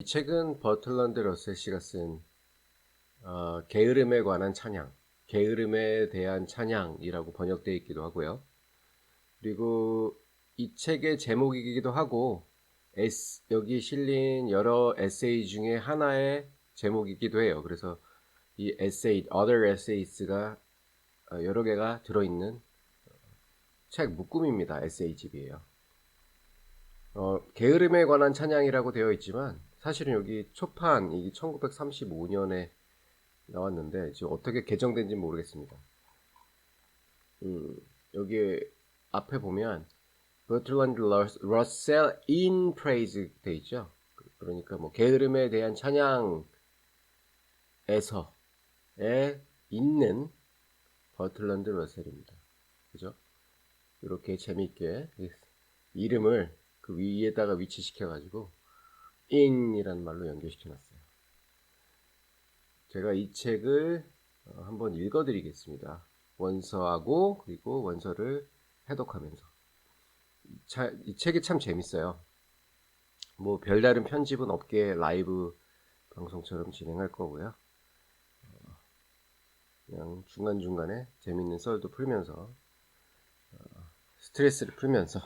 이 책은 버틀런드 러셀 씨가 쓴 게으름에 관한 찬양, 게으름에 대한 찬양이라고 번역되어 있기도 하고요. 그리고 이 책의 제목이기도 하고 여기 실린 여러 에세이 중에 하나의 제목이기도 해요. 그래서 이 에세이, other essays가 여러 개가 들어있는 책 묶음입니다. 에세이집이에요. 게으름에 관한 찬양이라고 되어 있지만 사실은 여기 초판, 이게 1935년에 나왔는데 지금 어떻게 개정된지 모르겠습니다. 여기 앞에 보면 버틀런드 러셀 in praise 돼 있죠. 그러니까 뭐 게으름에 대한 찬양에서에 있는 버틀런드 러셀입니다. 그죠? 이렇게 재미있게 이름을 그 위에다가 위치시켜 가지고 in이라는 말로 연결시켜 놨어요. 제가 이 책을 한번 읽어 드리겠습니다. 원서하고 그리고 원서를 해독하면서. 이 책이 참 재밌어요. 뭐 별다른 편집은 없게 라이브 방송처럼 진행할 거고요. 그냥 중간중간에 재밌는 썰도 풀면서 스트레스를 풀면서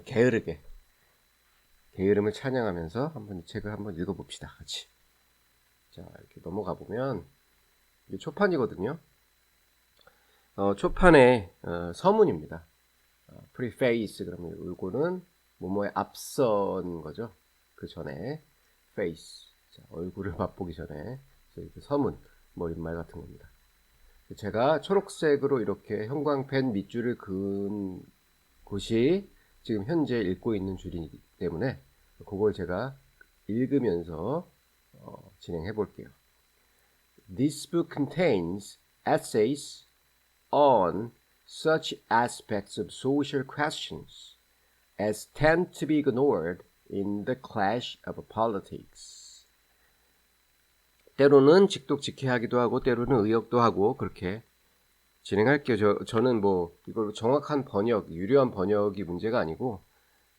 게으르게 게으름을 찬양하면서 한번 이 책을 한번 읽어봅시다. 같이. 자, 이렇게 넘어가 보면 이게 초판이거든요. 초판에 서문입니다. preface 그러면 이거는 뭐뭐에 앞선 거죠. 그 전에 face, 자, 얼굴을 맛보기 전에 이렇게 서문, 머릿말 같은 겁니다. 제가 초록색으로 이렇게 형광펜 밑줄을 그은 곳이 지금 현재 읽고 있는 줄이기 때문에 그걸 제가 읽으면서 진행해 볼게요. This book contains essays on such aspects of social questions as tend to be ignored in the clash of politics. 때로는 직독직해하기도 하고 때로는 의역도 하고 그렇게 진행할게요. 저는 뭐 이걸 정확한 번역, 유려한 번역이 문제가 아니고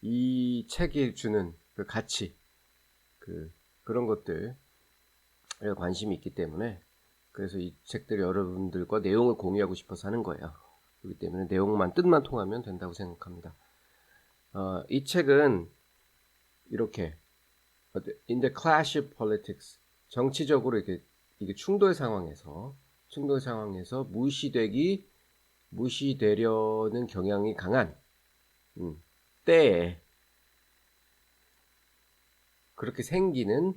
이 책이 주는 그 가치, 그런 것들에 관심이 있기 때문에 그래서 이 책들을 여러분들과 내용을 공유하고 싶어서 하는 거예요. 그렇기 때문에 내용만 뜻만 통하면 된다고 생각합니다. 이 책은 이렇게 in the clash of politics 정치적으로 이게 충돌 상황에서 무시되려는 경향이 강한 때에 그렇게 생기는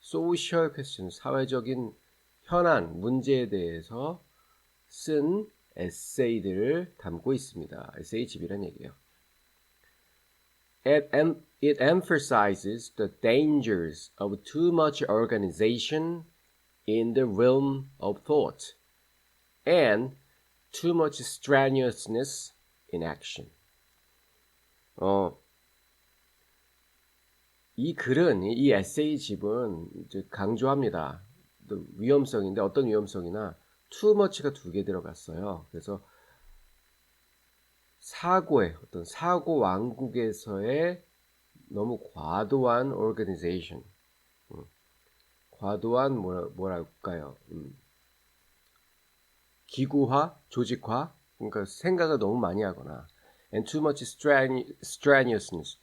social question, 사회적인 현안, 문제에 대해서 쓴 에세이들을 담고 있습니다. 에세이집이란 얘기예요. It emphasizes the dangers of too much organization in the realm of thought and too much strenuousness in action. 이 에세이집은 이제 강조합니다. 위험성인데 어떤 위험성이나 too much가 2개 들어갔어요. 그래서 어떤 사고 왕국에서의 너무 과도한 organization, 과도한 뭐랄까요? 기구화, 조직화, 그러니까 생각을 너무 많이 하거나 and too much strenuousness,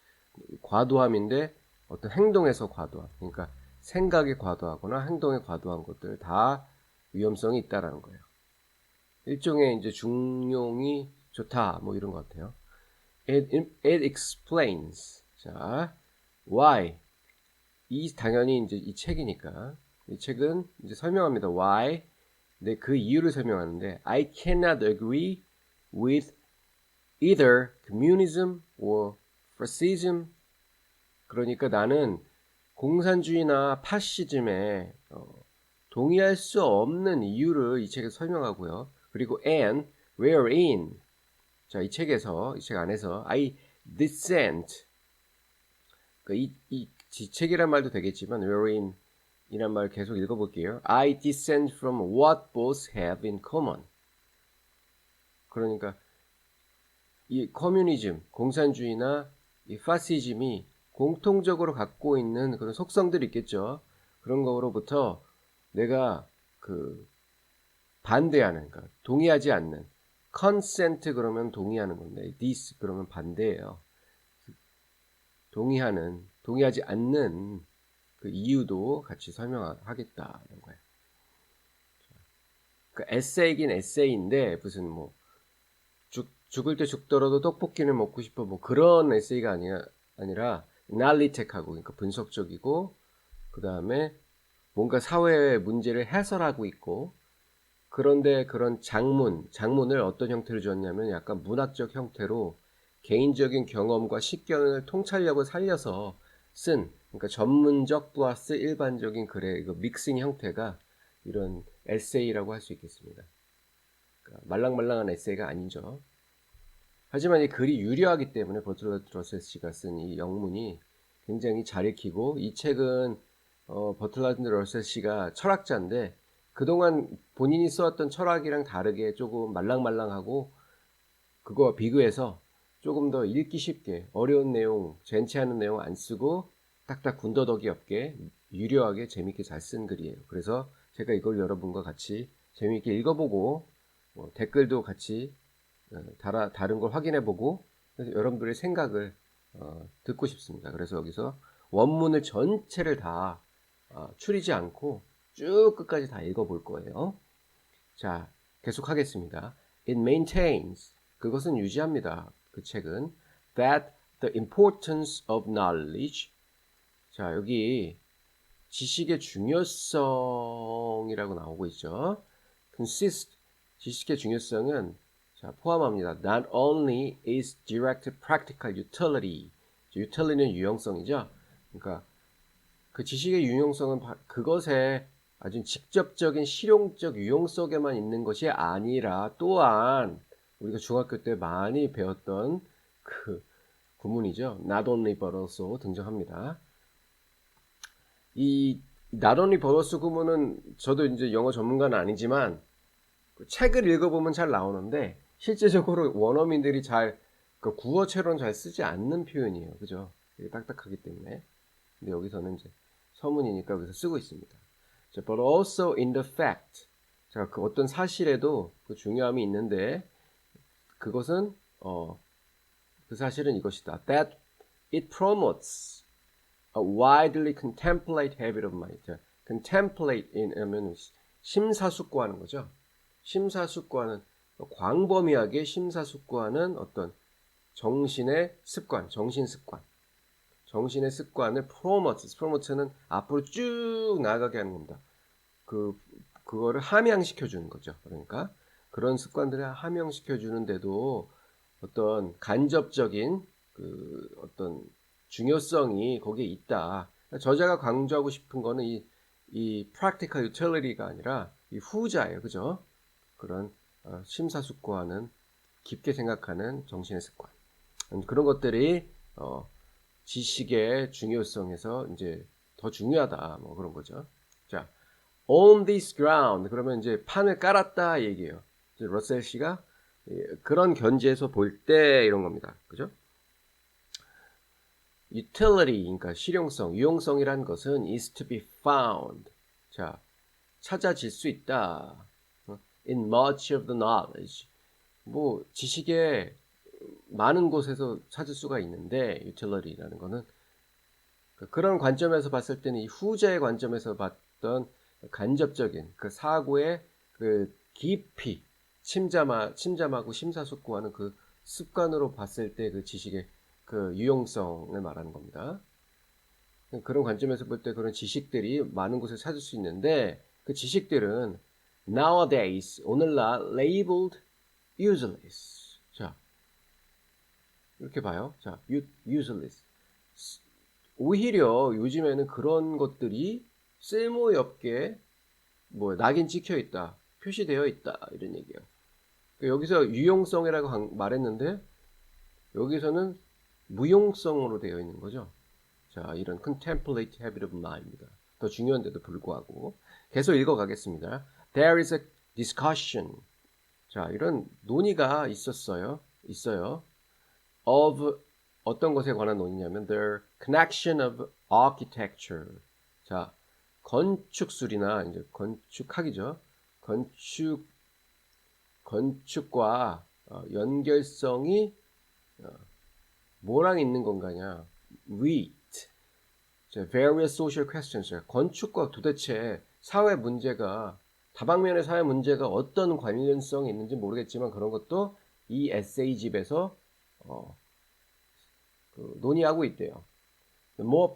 과도함인데 어떤 행동에서 과도함, 그러니까 생각이 과도하거나 행동이 과도한 것들 다 위험성이 있다라는 거예요. 일종의 이제 중용이 좋다 뭐 이런 것 같아요. It explains. 자, why? 당연히 이제 이 책이니까 이 책은 이제 설명합니다. Why? 근데 그 이유를 설명하는데 I cannot agree with either communism or fascism. 그러니까 나는 공산주의나 파시즘에 동의할 수 없는 이유를 이 책에 설명하고요. 그리고 and wherein, 자, 이 책 안에서 I dissent, 이 책이란 말도 되겠지만 wherein 이란 말 계속 읽어볼게요. I dissent from what both have in common. 그러니까 이 커뮤니즘, 공산주의나 이 파시즘이 공통적으로 갖고 있는 그런 속성들이 있겠죠. 그런 거로부터 내가 그 반대하는, 그러니까 동의하지 않는, consent 그러면 동의하는 건데, dis 그러면 반대예요. 동의하지 않는 그 이유도 같이 설명하겠다는 거예요. 그 에세이긴 에세이인데 무슨 뭐 죽을 때 죽더라도 떡볶이를 먹고 싶어 뭐 그런 에세이가 아니라 analytic하고, 그러니까 분석적이고, 그 다음에 뭔가 사회의 문제를 해설하고 있고, 그런데 그런 장문을 어떤 형태로 줬냐면 약간 문학적 형태로 개인적인 경험과 식견을 통찰력을 살려서 쓴, 그러니까 전문적 플러스 일반적인 글의 그 믹싱 형태가 이런 에세이라고 할 수 있겠습니다. 그러니까 말랑말랑한 에세이가 아니죠. 하지만 이 글이 유려하기 때문에 버틀러트 러셀 씨가 쓴 이 영문이 굉장히 잘 읽히고, 이 책은 버틀러트 러셀 씨가 철학자인데 그동안 본인이 써왔던 철학이랑 다르게 조금 말랑말랑하고, 그거와 비교해서 조금 더 읽기 쉽게 어려운 내용, 젠치하는 내용 안 쓰고 딱딱 군더더기 없게 유려하게 재밌게 잘 쓴 글이에요. 그래서 제가 이걸 여러분과 같이 재밌게 읽어보고 댓글도 같이 다른 걸 확인해보고, 그래서 여러분들의 생각을 듣고 싶습니다. 그래서 여기서 원문을 전체를 다 추리지 않고 쭉 끝까지 다 읽어볼 거예요. 자, 계속 하겠습니다. It maintains, 그것은 유지합니다. 그 책은 that the importance of knowledge, 자, 여기 지식의 중요성이라고 나오고 있죠. consist, 지식의 중요성은 자, 포함합니다. Not only is direct practical utility, utility는 유용성이죠. 그러니까 그 지식의 유용성은 그것에 아주 직접적인 실용적 유용성에만 있는 것이 아니라, 또한 우리가 중학교 때 많이 배웠던 그 구문이죠. Not only but also 등장합니다. 이 not only but also 구문은 저도 이제 영어 전문가는 아니지만 책을 읽어보면 잘 나오는데 실제적으로 원어민들이 잘 구어체로는 잘 쓰지 않는 표현이에요. 그죠? 되게 딱딱하기 때문에. 근데 여기서는 이제 서문이니까 여기서 쓰고 있습니다. 자, but also in the fact. 자, 그 어떤 사실에도 그 중요함이 있는데, 그것은 그 사실은 이것이다. That it promotes a widely contemplate habit of mind. 자, contemplate 하면 심사숙고하는 거죠. 심사숙고하는, 광범위하게 심사숙고하는 어떤 정신의 습관, 정신습관. 정신의 습관을 프로모트는 앞으로 쭉 나아가게 하는 겁니다. 그거를 함양시켜 주는 거죠. 그러니까 그런 습관들을 함양시켜 주는데도 어떤 간접적인 그 어떤 중요성이 거기에 있다. 저자가 강조하고 싶은 거는 이 practical utility가 아니라 이 후자예요. 그죠? 그런 심사숙고하는, 깊게 생각하는 정신의 습관. 그런 것들이 지식의 중요성에서 이제 더 중요하다, 뭐 그런 거죠. 자, on this ground, 그러면 이제 판을 깔았다 얘기예요. 이제 러셀 씨가 그런 견지에서 볼 때 이런 겁니다. 그죠? utility, 그러니까 실용성, 유용성이란 것은 is to be found. 자, 찾아질 수 있다. in much of the knowledge. 뭐 지식의 많은 곳에서 찾을 수가 있는데, utility라는 거는 그런 관점에서 봤을 때는 이 후자의 관점에서 봤던 간접적인 그 사고의 그 깊이 침잠하고 심사숙고하는 그 습관으로 봤을 때 그 지식의 그 유용성을 말하는 겁니다. 그런 관점에서 볼 때 그런 지식들이 많은 곳에 찾을 수 있는데, 그 지식들은 nowadays, 오늘날 labeled useless. 자, 이렇게 봐요. 자, useless. 오히려 요즘에는 그런 것들이 쓸모없게 뭐 낙인 찍혀 있다, 표시되어 있다, 이런 얘기예요. 여기서 유용성이라고 말했는데 여기서는 무용성으로 되어 있는 거죠. 자, 이런 contemplate habit of mind입니다. 더 중요한데도 불구하고 계속 읽어가겠습니다. There is a discussion. 자, 이런 논의가 있어요. of 어떤 것에 관한 논의냐면 the connection of architecture. 자, 건축술이나 이제 건축학이죠. 건축과 연결성이 뭐랑 있는 건가냐? with various social questions. 건축과 도대체 사회 문제가 다방면의 사회 문제가 어떤 관련성이 있는지 모르겠지만 그런 것도 이 에세이집에서 논의하고 있대요. more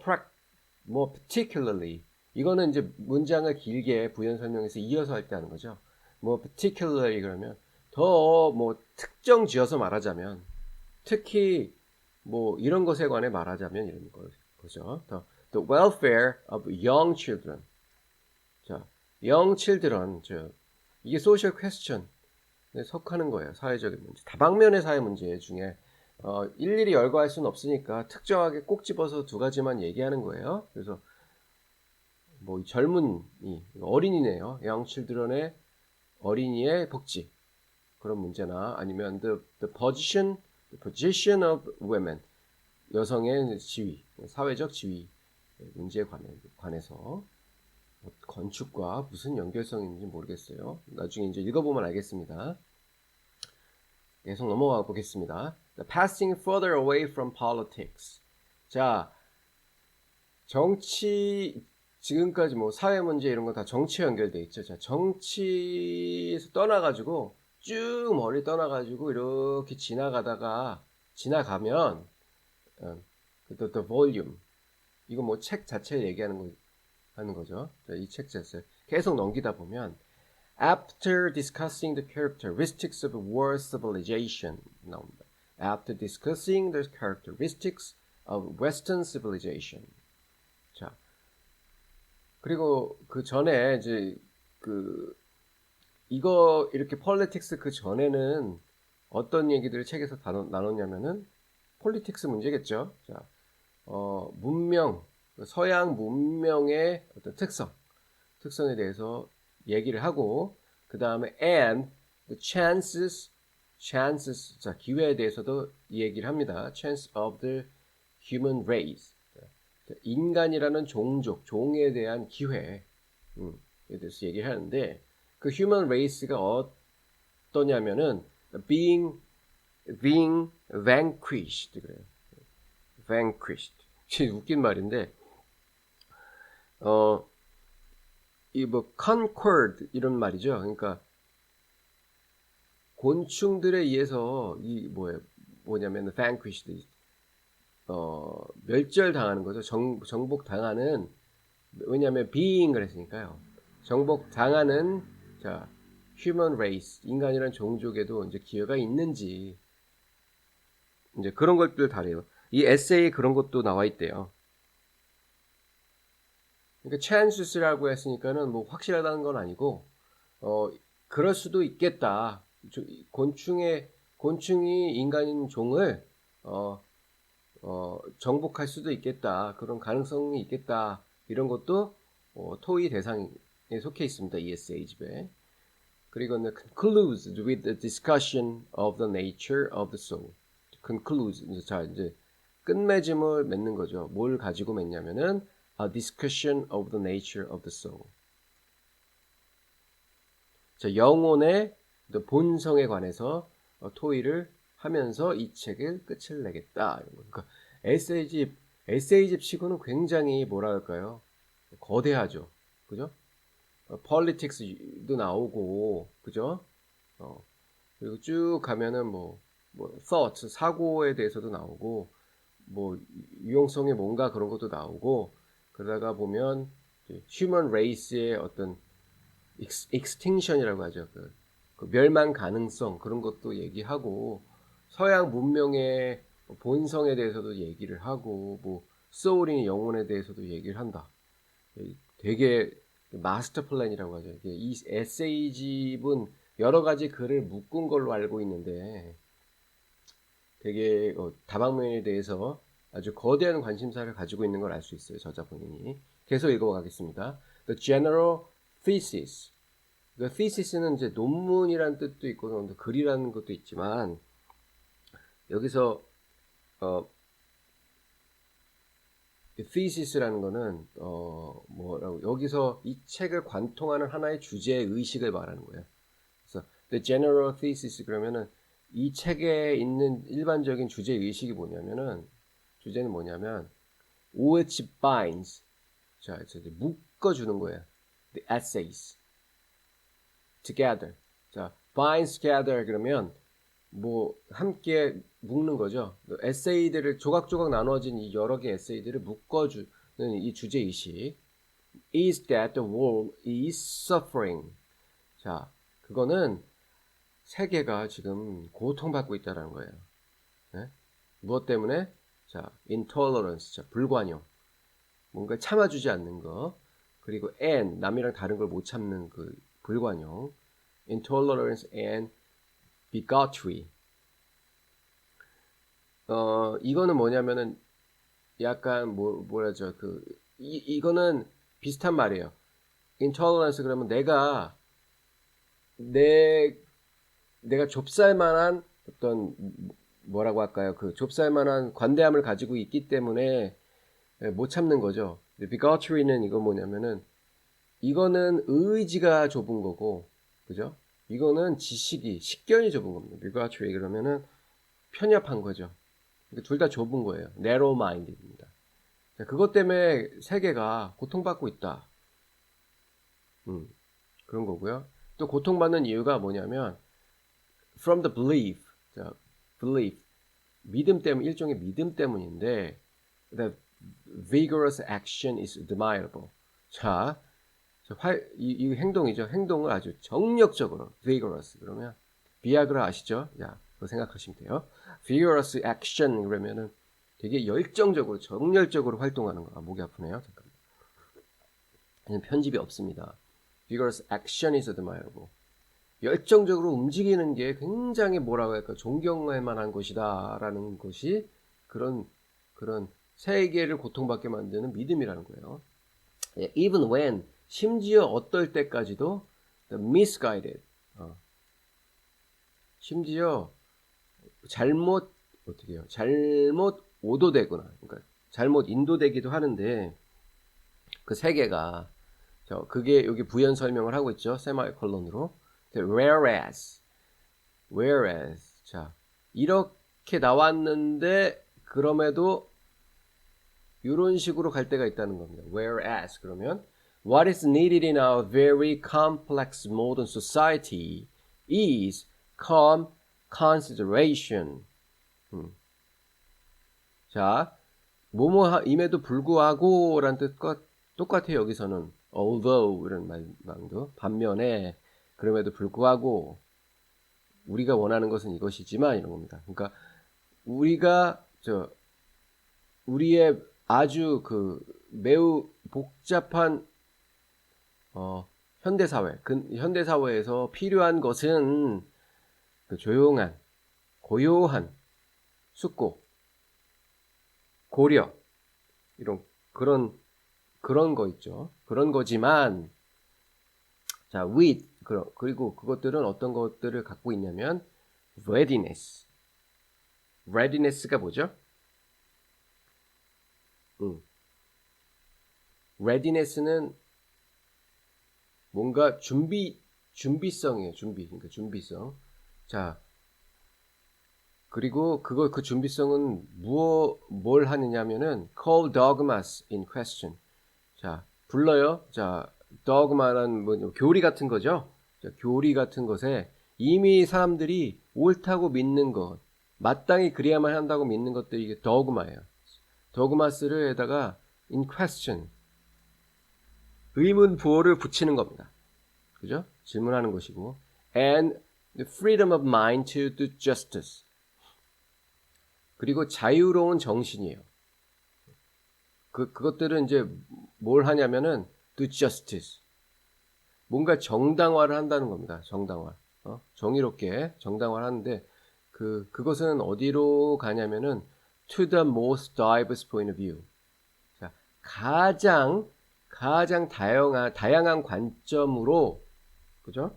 particularly 이거는 이제 문장을 길게 부연 설명해서 이어서 할 때 하는 거죠. more particularly 그러면 더 뭐 특정 지어서 말하자면 특히 뭐 이런 것에 관해 말하자면 이런 거죠. The welfare of young children. 자, young children 이게 social question에 속하는 거예요. 사회적인 문제. 다방면의 사회 문제 중에 일일이 열거할 수는 없으니까 특정하게 꼭 집어서 두 가지만 얘기하는 거예요. 그래서 뭐 젊은이 어린이네요. young children의 어린이의 복지 그런 문제나 아니면 the position of women 여성의 지위 사회적 지위 문제에 관해서 건축과 무슨 연결성이 있는지 모르겠어요. 나중에 이제 읽어보면 알겠습니다. 계속 넘어가 보겠습니다. Passing further away from politics. 자, 정치 지금까지 뭐 사회 문제 이런 거 다 정치에 연결돼 있죠. 자, 정치에서 떠나가지고 쭉 멀리 떠나가지고 이렇게 지나가면 the volume 이거 뭐 책 자체 얘기하는 거죠. 자, 이 책 자체 계속 넘기다 보면 After discussing the characteristics of world civilization 나옵니다. After discussing the characteristics of Western civilization. 자, 그리고 그 전에 이제 이거 이렇게 politics 그 전에는 어떤 얘기들을 책에서 나눴냐면은 politics 문제겠죠. 자, 문명, 서양 문명의 어떤 특성에 대해서 얘기를 하고 그 다음에 and the chances 자 기회에 대해서도 얘기를 합니다. chance of the human race 인간이라는 종에 대한 기회에 대해서 얘기를 하는데 그 human race가 어떠냐면은 being vanquished 그래요. vanquished 웃긴 말인데 이 뭐 conquered 이런 말이죠. 그러니까 곤충들에 의해서 이 뭐냐면 vanquished 멸절당하는 거죠. 정복당하는 왜냐하면 being 그랬으니까요. 정복당하는 자 human race 인간이란 종족에도 이제 기회가 있는지 이제 그런 것들 다래요. 이 에세이에 그런 것도 나와 있대요. 그러니까 chances라고 했으니까는 뭐 확실하다는 건 아니고 그럴 수도 있겠다. 곤충이 인간인 종을 정복할 수도 있겠다. 그런 가능성이 있겠다. 이런 것도 토의 대상에 속해 있습니다. 이 에세이집에. 그리고 concludes with the discussion of the nature of the soul. concludes 자 이제 끝맺음을 맺는 거죠. 뭘 가지고 맺냐면은 a discussion of the nature of the soul. 자, 영혼의 본성에 관해서 토의를 하면서 이 책을 끝을 내겠다. 그러니까 에세이집 치고는 굉장히 뭐랄까요? 거대하죠. 그죠? politics도 나오고, 그죠? 그리고 쭉 가면은 뭐 thought, 사고에 대해서도 나오고, 뭐 유용성의 뭔가 그런 것도 나오고, 그러다가 보면 human race의 어떤 extinction이라고 하죠. 그 멸망 가능성 그런 것도 얘기하고 서양 문명의 본성에 대해서도 얘기를 하고 뭐 소울인 영혼에 대해서도 얘기를 한다. 되게 마스터 플랜이라고 하죠. 이 에세이집은 여러 가지 글을 묶은 걸로 알고 있는데 되게 다방면에 대해서 아주 거대한 관심사를 가지고 있는 걸 알 수 있어요. 저자 본인이. 계속 읽어가겠습니다. The general thesis. 그 thesis는 이제 논문이라는 뜻도 있고 글이라는 것도 있지만 여기서 thesis라는 거는 뭐라고 여기서 이 책을 관통하는 하나의 주제 의식을 말하는 거예요. 그래서 the general thesis 그러면은 이 책에 있는 일반적인 주제 의식이 뭐냐면은 주제는 뭐냐면 which binds 자 이제 묶어주는 거예요. The essays together. 자 binds together 그러면 뭐 함께 묶는 거죠. 에세이들을 조각조각 나눠진 이 여러 개의 에세이들을 묶어주는 이 주제 의식. Is that the world is suffering? 자, 그거는 세계가 지금 고통받고 있다는 거예요. 네? 무엇 때문에? 자, intolerance, 자, 불관용. 뭔가 참아주지 않는 거. 그리고 and, 남이랑 다른 걸 못 참는 그 불관용. intolerance and bigotry. 이거는 뭐냐면은 약간 뭐라죠? 이거는 비슷한 말이에요. intolerance 그러면 내가 좁쌀만한 어떤 뭐라고 할까요? 그 좁쌀만한 관대함을 가지고 있기 때문에 못 참는 거죠. bigotry는 이거 뭐냐면은 이거는 의지가 좁은 거고, 그죠? 이거는 식견이 좁은 겁니다. bigotry 그러면은 편협한 거죠. 둘 다 좁은 거예요. narrow minded입니다. 자, 그것 때문에 세계가 고통받고 있다. 그런 거고요. 또 고통받는 이유가 뭐냐면 from the belief, 자, belief, 믿음 때문 일종의 믿음 때문인데 the vigorous action is admirable. 자, 이 행동이죠. 행동을 아주 정력적으로 vigorous 그러면 비아그라 아시죠? 자, 그거 생각하시면 돼요. vigorous action 그러면은 되게 열정적으로 정열적으로 활동하는 거. 목이 아프네요. 잠깐만. 편집이 없습니다. vigorous action is admirable. 열정적으로 움직이는 게 굉장히 뭐라고 할까 존경할 만한 것이다라는 것이 그런 세계를 고통받게 만드는 믿음이라는 거예요. Even when 심지어 어떨 때까지도 the misguided 심지어 잘못 오도되거나 그러니까 잘못 인도되기도 하는데 그 세계가 그게 여기 부연 설명을 하고 있죠. 세마콜론으로 whereas 자 이렇게 나왔는데 그럼에도 이런 식으로 갈 때가 있다는 겁니다. whereas 그러면 what is needed in our very complex modern society is calm consideration. 자, 뭐뭐임에도 불구하고 라는 뜻과 똑같아요. 여기서는 although 이런 말도 반면에 그럼에도 불구하고 우리가 원하는 것은 이것이지만 이런 겁니다. 그러니까 우리가 우리의 아주 매우 복잡한 현대사회에서 필요한 것은 조용한 고요한 숙고 고려 이런 그런 거 있죠. 그런 거지만 자 with 그리고 그것들은 어떤 것들을 갖고 있냐면 readiness가 뭐죠? readiness는 뭔가 준비성이에요. 그러니까 준비성. 자, 그리고 그 준비성은 뭘 하느냐면은 call dogmas in question. 자, 불러요. 자, dogma는 교리 같은 거죠. 자, 교리 같은 것에 이미 사람들이 옳다고 믿는 것, 마땅히 그래야만 한다고 믿는 것들이 이게 dogma예요. dogmas를 에다가 in question. 의문 부호를 붙이는 겁니다. 그죠? 질문하는 것이고 and the freedom of mind to do justice. 그리고 자유로운 정신이에요. 그것들은 이제 뭘 하냐면은 do justice. 뭔가 정당화를 한다는 겁니다. 정당화. 정의롭게 정당화를 하는데 그것은 어디로 가냐면은 to the most diverse point of view. 자, 가장 다양한 관점으로 그죠?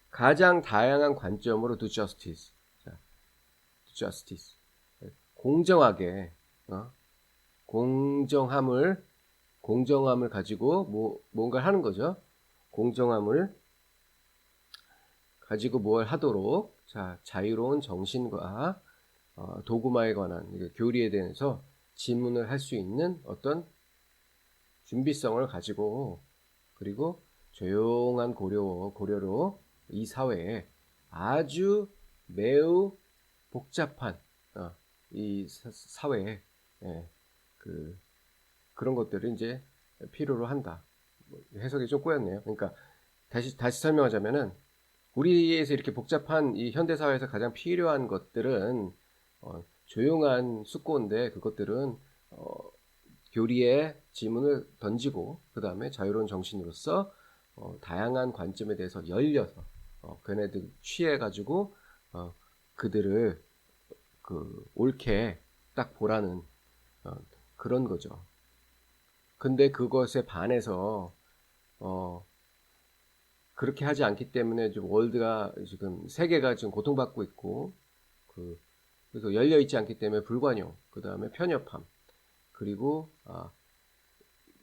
가장 다양한 관점으로 do justice. 자, do justice. 공정하게 공정함을 가지고 뭔가를 하는 거죠. 공정함을 가지고 뭘 하도록 자 자유로운 정신과 도구마에 관한 교리에 대해서 질문을 할 수 있는 어떤 준비성을 가지고 그리고 조용한 고려로 이 사회에 아주 매우 복잡한 이 사회에 그런 것들을 이제 필요로 한다. 해석이 좀 꼬였네요. 그러니까 다시 설명하자면은 우리에서 이렇게 복잡한 이 현대 사회에서 가장 필요한 것들은 조용한 숙고인데 그것들은 교리에 질문을 던지고 그 다음에 자유로운 정신으로서 다양한 관점에 대해서 열려서 걔네들 취해가지고 그들을 옳게 딱 보라는 그런 거죠. 근데 그것에 반해서 그렇게 하지 않기 때문에 좀 지금 세계가 지금 고통받고 있고 그래서 열려 있지 않기 때문에 불관용, 그 다음에 편협함, 그리고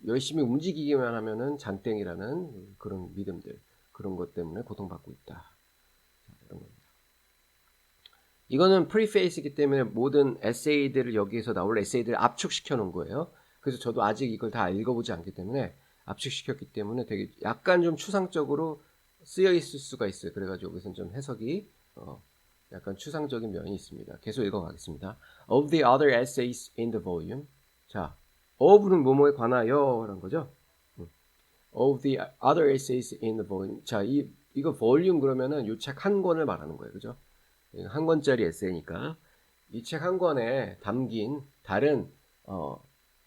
열심히 움직이기만 하면은 장땡이라는 그런 믿음들, 그런 것 때문에 고통받고 있다. 자, 이런 겁니다. 이거는 프리페이스이기 때문에 모든 에세이들을 여기에서 나올 에세이들을 압축시켜 놓은 거예요. 그래서 저도 아직 이걸 다 읽어보지 않기 때문에 압축시켰기 때문에 되게 약간 좀 추상적으로 쓰여 있을 수가 있어요. 그래가지고 여기서는 좀 해석이 약간 추상적인 면이 있습니다. 계속 읽어가겠습니다. Of the other essays in the volume. 자, of는 뭐뭐에 관하여 라는 거죠. Of the other essays in the volume. 자, 이거 volume 그러면은 이 책 한 권을 말하는 거예요. 그죠? 한 권짜리 에세이니까 이 책 한 권에 담긴 다른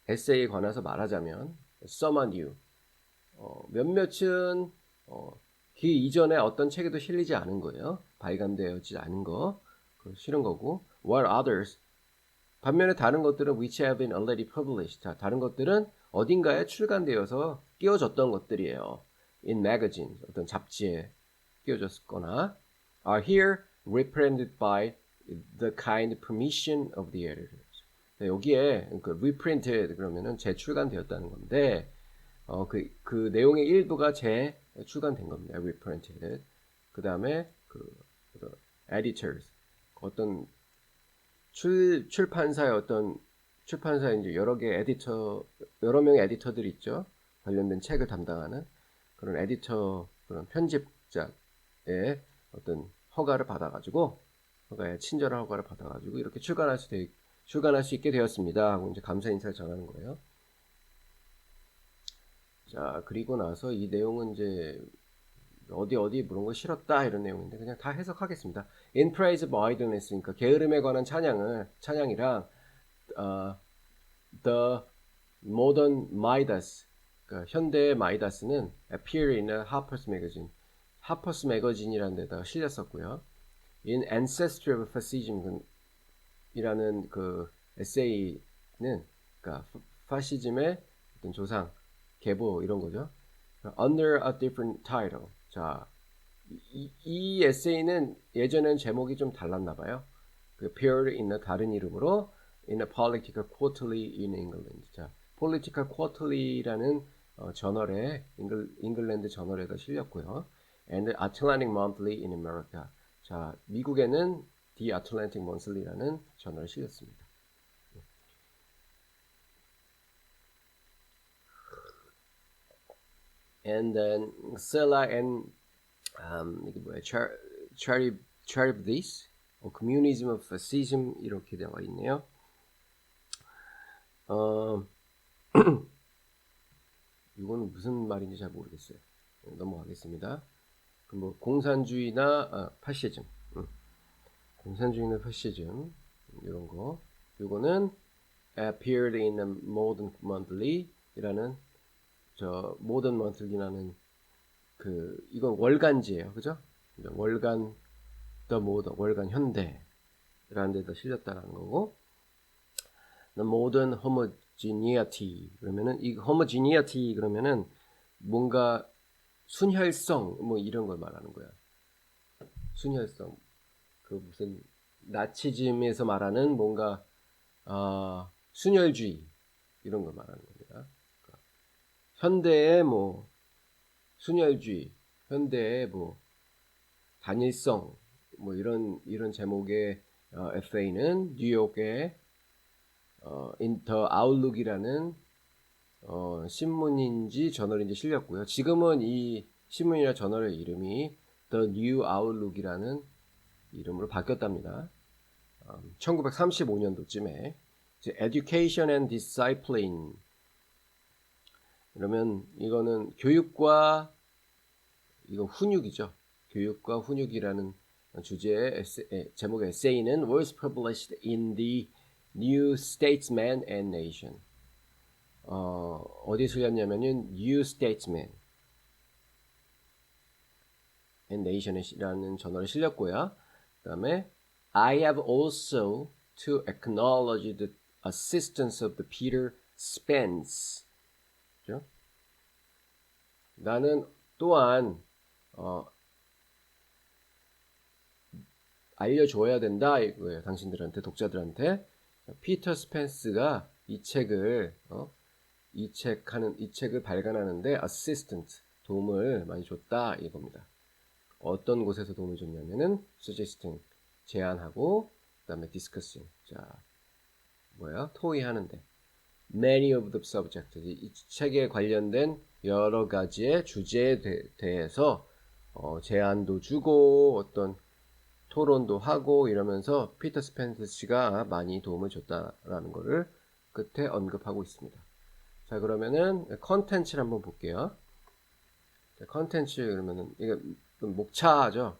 에세이에 관해서 말하자면 some are new. 몇몇은 그 이전에 어떤 책에도 실리지 않은 거예요. 발간되어지지 않은 거. 실은 거고. While others. 반면에 다른 것들은 which have been already published. 자, 다른 것들은 어딘가에 출간되어서 끼워졌던 것들이에요. In magazines. 어떤 잡지에 끼워졌거나 are here reprinted by the kind permission of the editors. 여기에 reprinted 그러면은 재출간되었다는 건데 그 내용의 일부가 재출간된 겁니다. reprinted. 그 다음에 editors 어떤 출판사의 이제 여러 명의 에디터들이 있죠. 관련된 책을 담당하는 그런 에디터, 그런 편집자의 어떤 친절한 허가를 받아가지고 이렇게 출간할 수 있게 되었습니다. 하고 이제 감사 인사를 전하는 거예요. 자, 그리고 나서 이 내용은 이제 어디 그런 거 싫었다 이런 내용인데 그냥 다 해석하겠습니다. In praise of idleness, 그러니까 게으름에 관한 찬양이랑 the modern Midas, 그러니까 현대의 마이다스는 appear in a Harper's Magazine, 하퍼스 매거진이라는 데다가 실렸었고요. In Ancestry of Fascism 이라는 그 에세이는 그러니까 파시즘의 어떤 조상, 계보 이런 거죠. Under a different title. 자, 이 에세이는 예전엔 제목이 좀 달랐나 봐요. appeared in a 다른 이름으로 in a political quarterly in England. 자, political quarterly라는 저널에 잉글랜드 저널에다 실렸고요. And Atlantic Monthly in America. 자, 미국에는 The Atlantic Monthly라는 저널에 실렸습니다. And then Sella and 이게 뭐야? Charib this, Communism of Fascism 이렇게 되어 있네요. 이거는 무슨 말인지 잘 모르겠어요. 넘어가겠습니다. 뭐 공산주의나 파시즘, 공산주의나 파시즘 이런 거. 이거는 appeared in a modern monthly이라는 modern monthly라는 이건 월간지예요, 그죠? 월간 the modern 월간 현대라는 데다 실렸다라는 거고. The modern homogeneity 그러면은 이 homogeneity 그러면은 뭔가 순혈성 뭐 이런 걸 말하는 거야. 순혈성. 무슨 나치즘에서 말하는 뭔가 순혈주의 이런 걸 말하는 겁니다. 그러니까 현대의 뭐 순혈주의, 현대의 뭐 단일성, 뭐 이런 제목의 에세이는 뉴욕의 인터 아웃룩이라는 신문인지 저널인지 실렸고요. 지금은 이 신문이나 저널의 이름이 The New Outlook이라는 이름으로 바뀌었답니다. 1935년도쯤에 Education and Discipline, 그러면 이거는 교육과 이거 훈육이죠. 교육과 훈육이라는 주제의 제목의 에세이는 was published in the New Statesman and Nation. 어디에 실렸냐면은 New Statesman and Nation이라는 저널에 실렸고요. 그 다음에 I have also to acknowledge the assistance of the Peter Spence. 그렇죠? 나는 또한 알려줘야 된다 이거예요. 당신들한테, 독자들한테. 피터 스펜스가 이 책을 이 책을 발간하는데 assistant, 도움을 많이 줬다 이겁니다. 어떤 곳에서 도움을 줬냐면은 suggesting, 제안하고, 그다음에 discussing, 토의하는데, many of the subjects, 이 책에 관련된 여러 가지의 주제에 대해서 제안도 주고 어떤 토론도 하고 이러면서 피터 스펜스 씨가 많이 도움을 줬다라는 것을 끝에 언급하고 있습니다. 자, 그러면은 컨텐츠를 한번 볼게요. 컨텐츠 그러면은 이게 목차죠.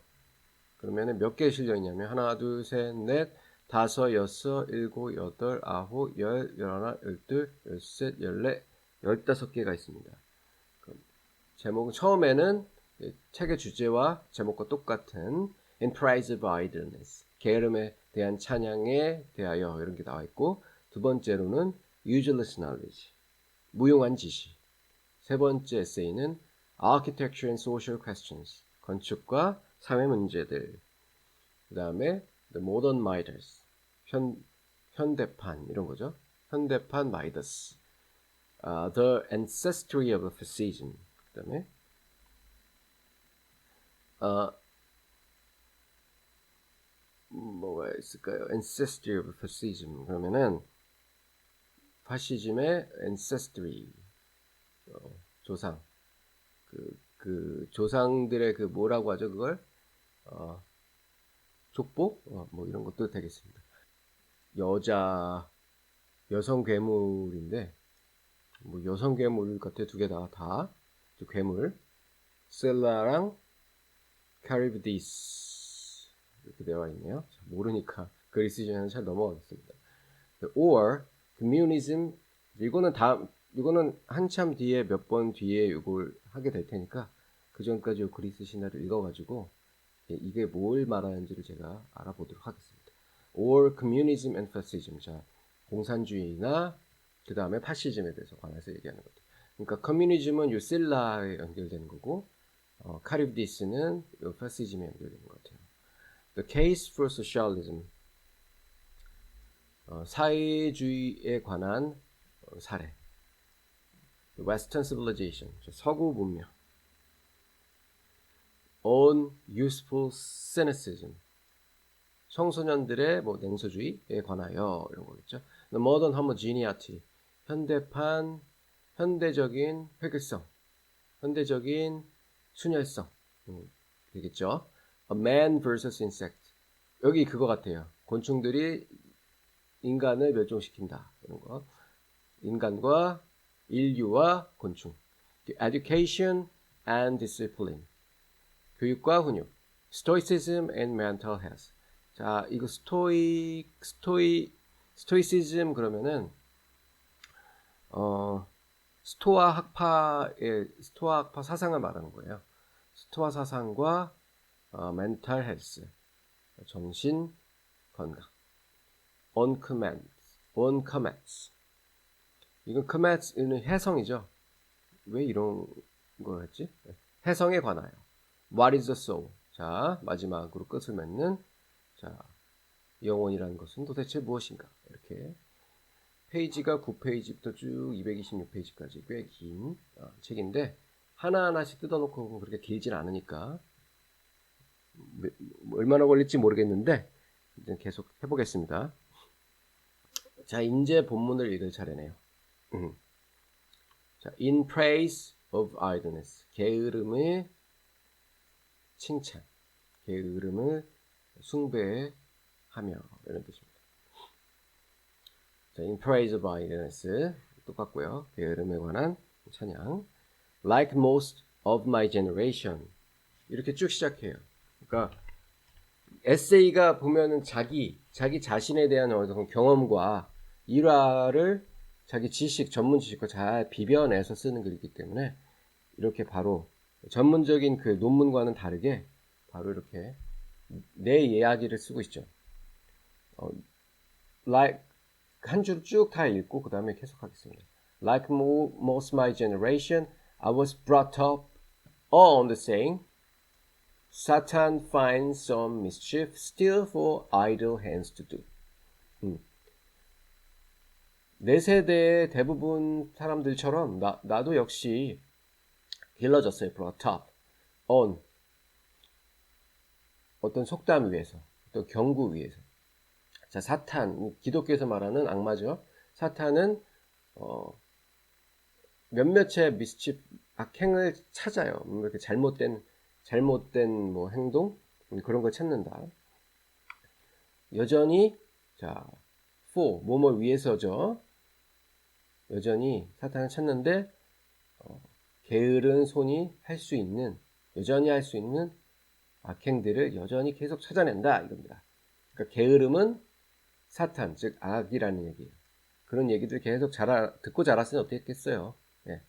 그러면은 몇 개 실려 있냐면 하나, 둘, 셋, 넷, 다섯, 여섯, 일곱, 여덟, 아홉, 열, 열하나, 열둘, 열셋, 열넷, 15개가 있습니다. 제목은 처음에는 책의 주제와 제목과 똑같은 In Praise of Idleness, 게으름에 대한 찬양에 대하여 이런 게 나와 있고, 두 번째로는 Useless Knowledge, 무용한 지식. 세 번째 에세이는 Architecture and Social Questions, 건축과 사회 문제들. 그 다음에 The Modern Midas, 현대판 이런 거죠. 현대판 마이더스. The Ancestry of Fascism. 그 다음에 뭐가 있을까요? Ancestry of Fascism. 그러면은 파시즘의 ancestry, 조상. 그 조상들의 그 뭐라고 하죠? 그걸 족보? 뭐 이런 것도 되겠습니다. 여성 괴물인데, 뭐 여성 괴물 같아, 두 개 다 괴물. 셀라랑 카리브디스 이렇게 되어 있네요. 모르니까 그리스인은 잘 넘어가겠습니다. Or communism, 이거는 한참 뒤에 몇 번 뒤에 이걸 하게 될 테니까 그 전까지 그리스 신화를 읽어가지고 이게 뭘 말하는지를 제가 알아보도록 하겠습니다. Or communism and fascism, 공산주의나 그 다음에 파시즘에 대해서 관해서 얘기하는 것들. 그러니까 커뮤니즘은 요 셀라에 연결되는 거고, 카리브디스는 요 파시즘에 연결되는 것 같아요. The case for socialism, 사회주의에 관한 사례. Western civilization, 서구 문명. Unuseful cynicism, 청소년들의 뭐 냉소주의에 관하여 이런 거겠죠. The modern homogeneity, 현대적인 획일성, 현대적인 순혈성 되겠죠. A man versus insect, 여기 그거 같아요. 곤충들이 인간을 멸종시킨다 이런 거. 인간과 인류와 곤충. Education and discipline, 교육과 훈육. Stoicism and mental health. 자, 이거 스토이시즘 그러면은 스토아 학파 사상을 말하는 거예요. 스토아 사상과 mental health, 정신 건강. On commands. 이건 commands는 해성이죠. 왜 이런 걸 했지? 해성에 관하여. What is the soul? 자, 마지막으로 끝을 맺는, 영혼이라는 것은 도대체 무엇인가? 이렇게 페이지가 9페이지부터 쭉 226페이지까지 꽤 긴 책인데 하나하나씩 뜯어놓고 보면 그렇게 길진 않으니까 얼마나 걸릴지 모르겠는데 이제 계속 해보겠습니다. 자, 이제 본문을 읽을 차례네요. 자, in praise of idleness, 게으름의 칭찬, 게으름을 숭배하며 이런 뜻입니다. 자, in praise of idleness 똑같고요. 게으름에 관한 찬양. Like most of my generation 이렇게 쭉 시작해요. 그러니까 에세이가 보면은 자기 자신에 대한 어떤 경험과 일화를 자기 지식, 전문 지식과 잘 비벼내서 쓰는 글이기 때문에 이렇게 바로 전문적인 그 논문과는 다르게 바로 이렇게 내 이야기를 쓰고 있죠. Like 한 줄 쭉 다 읽고 그 다음에 계속하겠습니다. Like most my generation, I was brought up on the saying, Satan finds some mischief still for idle hands to do. 내 세대의 대부분 사람들처럼 나도 역시 길러졌어요. brought up on 어떤 속담 위에서, 또 경구 위에서. 자, 사탄, 기독교에서 말하는 악마죠. 사탄은 몇몇의 미스칩 악행을 찾아요. 이렇게 잘못된 뭐 행동 그런 걸 찾는다. 여전히 자, for 뭐뭐 위해서죠. 여전히 사탄을 찾는데 게으른 손이 여전히 할 수 있는 악행들을 여전히 계속 찾아낸다 이겁니다. 그러니까 게으름은 사탄, 즉 악이라는 얘기예요. 그런 얘기들 계속 듣고 자랐으니 어떻게 했겠어요. 네.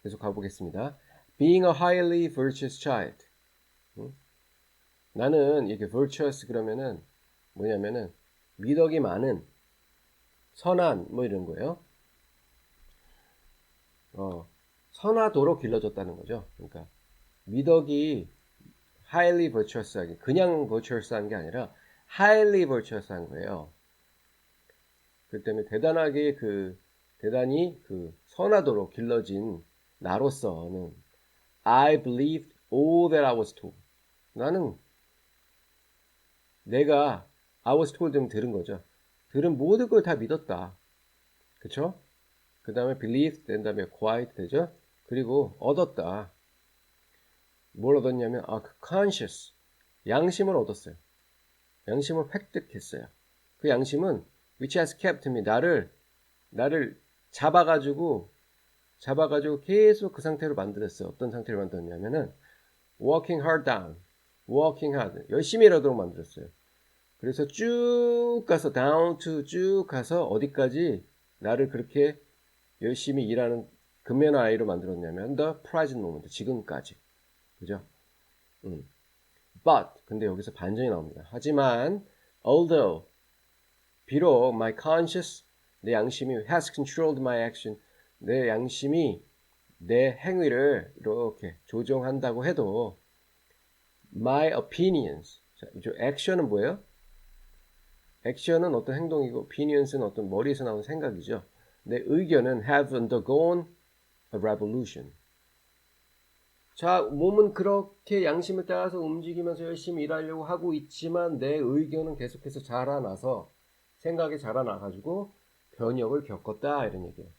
계속 가보겠습니다. Being a highly virtuous child. 나는 이렇게 virtuous 그러면은 뭐냐면은 미덕이 많은 선한 뭐 이런 거예요. 선하도록 길러졌다는 거죠. 그러니까 미덕이 highly virtuous하게 그냥 virtuous한 게 아니라 highly virtuous한 거예요. 그 때문에 대단히 선하도록 길러진 나로서는 I believed all that I was told. 나는 내가 I was told면 들은 거죠. 들은 모든 걸 다 믿었다. 그쵸? 그 다음에 believed 된 다음에 acquired 되죠? 그리고 얻었다. 뭘 얻었냐면 conscious. 양심을 얻었어요. 양심을 획득했어요. 그 양심은 which has kept me. 나를 잡아가지고 계속 그 상태로 만들었어요. 어떤 상태로 만들었냐면은 working hard. 열심히 일하도록 만들었어요. 그래서 쭉 가서 쭉 가서 어디까지 나를 그렇게 열심히 일하는 근면한 아이로 만들었냐면 the present moment. 지금까지. 그죠? But 근데 여기서 반전이 나옵니다. 하지만 although 비록 my conscience 내 양심이 has controlled my action 내 양심이 내 행위를 이렇게 조종한다고 해도 my opinions 자, 이 action은 뭐예요? action은 어떤 행동이고 opinions는 어떤 머리에서 나온 생각이죠. 내 의견은 have undergone a revolution. 자, 몸은 그렇게 양심을 따라서 움직이면서 열심히 일하려고 하고 있지만 내 의견은 계속해서 자라나서 생각이 자라나가지고 변혁을 겪었다 이런 얘기예요.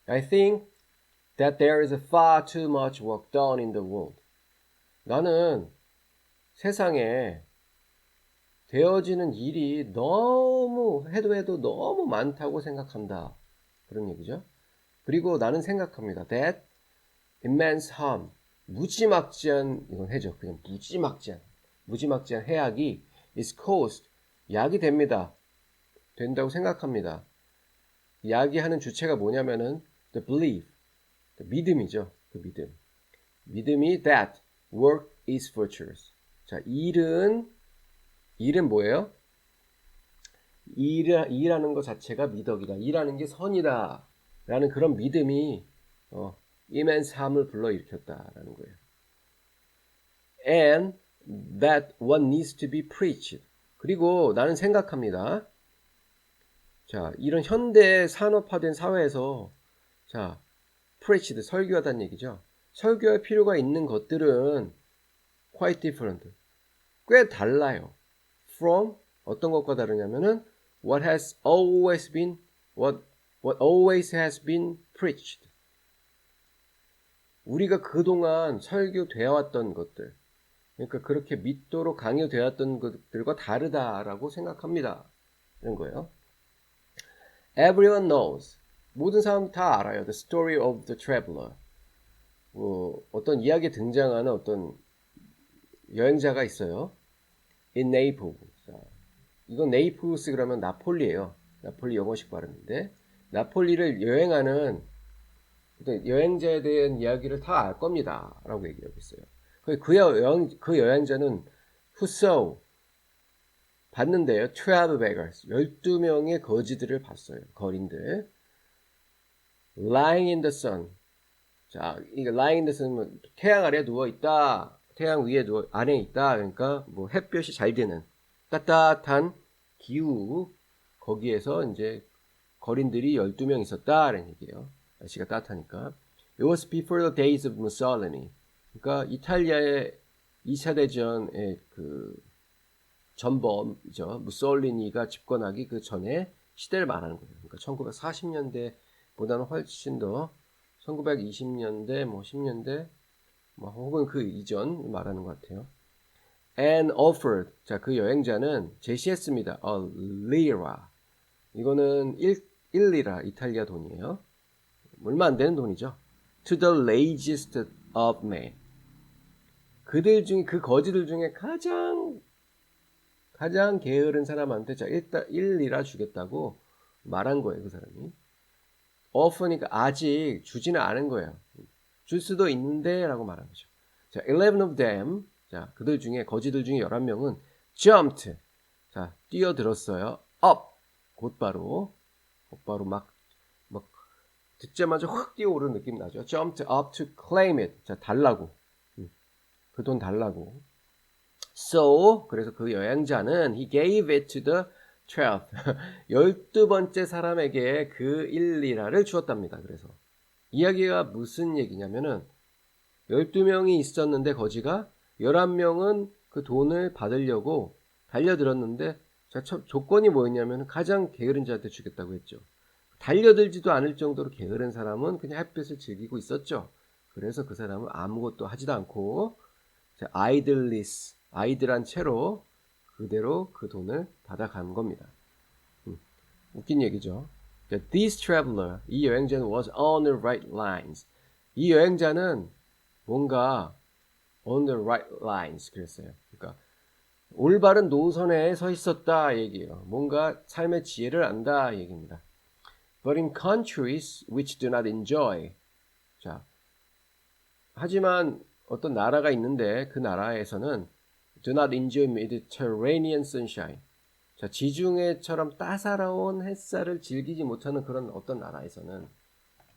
I think that there is far too much work done in the world. 나는 세상에 되어지는 일이 해도 너무 많다고 생각한다. 그런 얘기죠. 그리고 나는 생각합니다. That immense harm, 무지막지한, 이건 해죠. 그냥 무지막지한 해악이 is caused, 약이 된다고 생각합니다. 약이 하는 주체가 뭐냐면은 the belief, 믿음이죠. 그 믿음이 that work is virtuous. 자, 일은 뭐예요? 일하는 것 자체가 미덕이다. 일하는 게 선이다. 라는 그런 믿음이 immense harm을 불러일으켰다라는 거예요. And that one needs to be preached. 그리고 나는 생각합니다. 자, 이런 현대 산업화된 사회에서 자, preached 설교하다는 얘기죠. 설교할 필요가 있는 것들은 quite different. 꽤 달라요. from 어떤 것과 다르냐면은 what has always been what always has been preached. 우리가 그동안 설교되어 왔던 것들, 그러니까 그렇게 믿도록 강요되었던 것들과 다르다라고 생각합니다. 이런 거예요. Everyone knows. 모든 사람 다 알아요. The story of the traveler. 어떤 이야기에 등장하는 어떤 여행자가 있어요. In Naples. 자, 이건 네이플스 그러면 나폴리예요. 나폴리 영어식 발음인데 나폴리를 여행하는 여행자에 대한 이야기를 다 알 겁니다. 라고 얘기하고 있어요. 그 여행자는 who saw 봤는데요. 12 beggars 12명의 거지들을 봤어요. 거린들. Lying in the sun. 자, 이거 lying in the sun은 태양 아래 누워 있다. 태양 위에 안에 있다. 그러니까 뭐 햇볕이 잘 되는 따뜻한 기후 거기에서 이제 거린들이 12명 있었다라는 얘기예요. 날씨가 따뜻하니까. It was before the days of Mussolini. 그러니까 이탈리아의 2차 대전의 그 전범이죠. 무솔리니가 집권하기 그 전에 시대를 말하는 거예요. 그러니까 1940년대보다는 훨씬 더 1920년대, 뭐 10년대, 뭐 혹은 그 이전 말하는 것 같아요. And offered. 자, 그 여행자는 제시했습니다. A lira. 이거는 1리라 이탈리아 돈이에요. 얼마 안 되는 돈이죠. To the laziest of men. 그들 중에 그 거지들 중에 가장 게으른 사람한테 자, 일단 1리라 주겠다고 말한 거예요, 그 사람이. offer니까 아직 주지는 않은 거예요. 줄 수도 있는데 라고 말한 거죠. 자, 11 of them. 자, 그들 중에 거지들 중에 11명은 jumped. 자, 뛰어들었어요. up. 곧바로 막 듣자마자 확 뛰어오르는 느낌 나죠. jumped up to claim it. 자, 달라고. 그 돈 달라고. So, 그래서 그 여행자는 he gave it to the 12th. 12번째 사람에게 그 1리라를 주었답니다. 그래서 이야기가 무슨 얘기냐면은 12명이 있었는데 거지가 11명은 그 돈을 받으려고 달려들었는데 자, 조건이 뭐였냐면 가장 게으른 자한테 주겠다고 했죠. 달려들지도 않을 정도로 게으른 사람은 그냥 햇빛을 즐기고 있었죠. 그래서 그 사람은 아무것도 하지도 않고 아이들한 채로 그대로 그 돈을 받아간 겁니다. 웃긴 얘기죠. This traveler, 이 여행자는 was on the right lines. 이 여행자는 뭔가 on the right lines 그랬어요. 그러니까 올바른 노선에 서 있었다 얘기예요. 뭔가 삶의 지혜를 안다 얘기입니다. But in countries which do not enjoy. 자, 하지만 어떤 나라가 있는데 그 나라에서는 do not enjoy Mediterranean sunshine. 자, 지중해처럼 따사로운 햇살을 즐기지 못하는 그런 어떤 나라에서는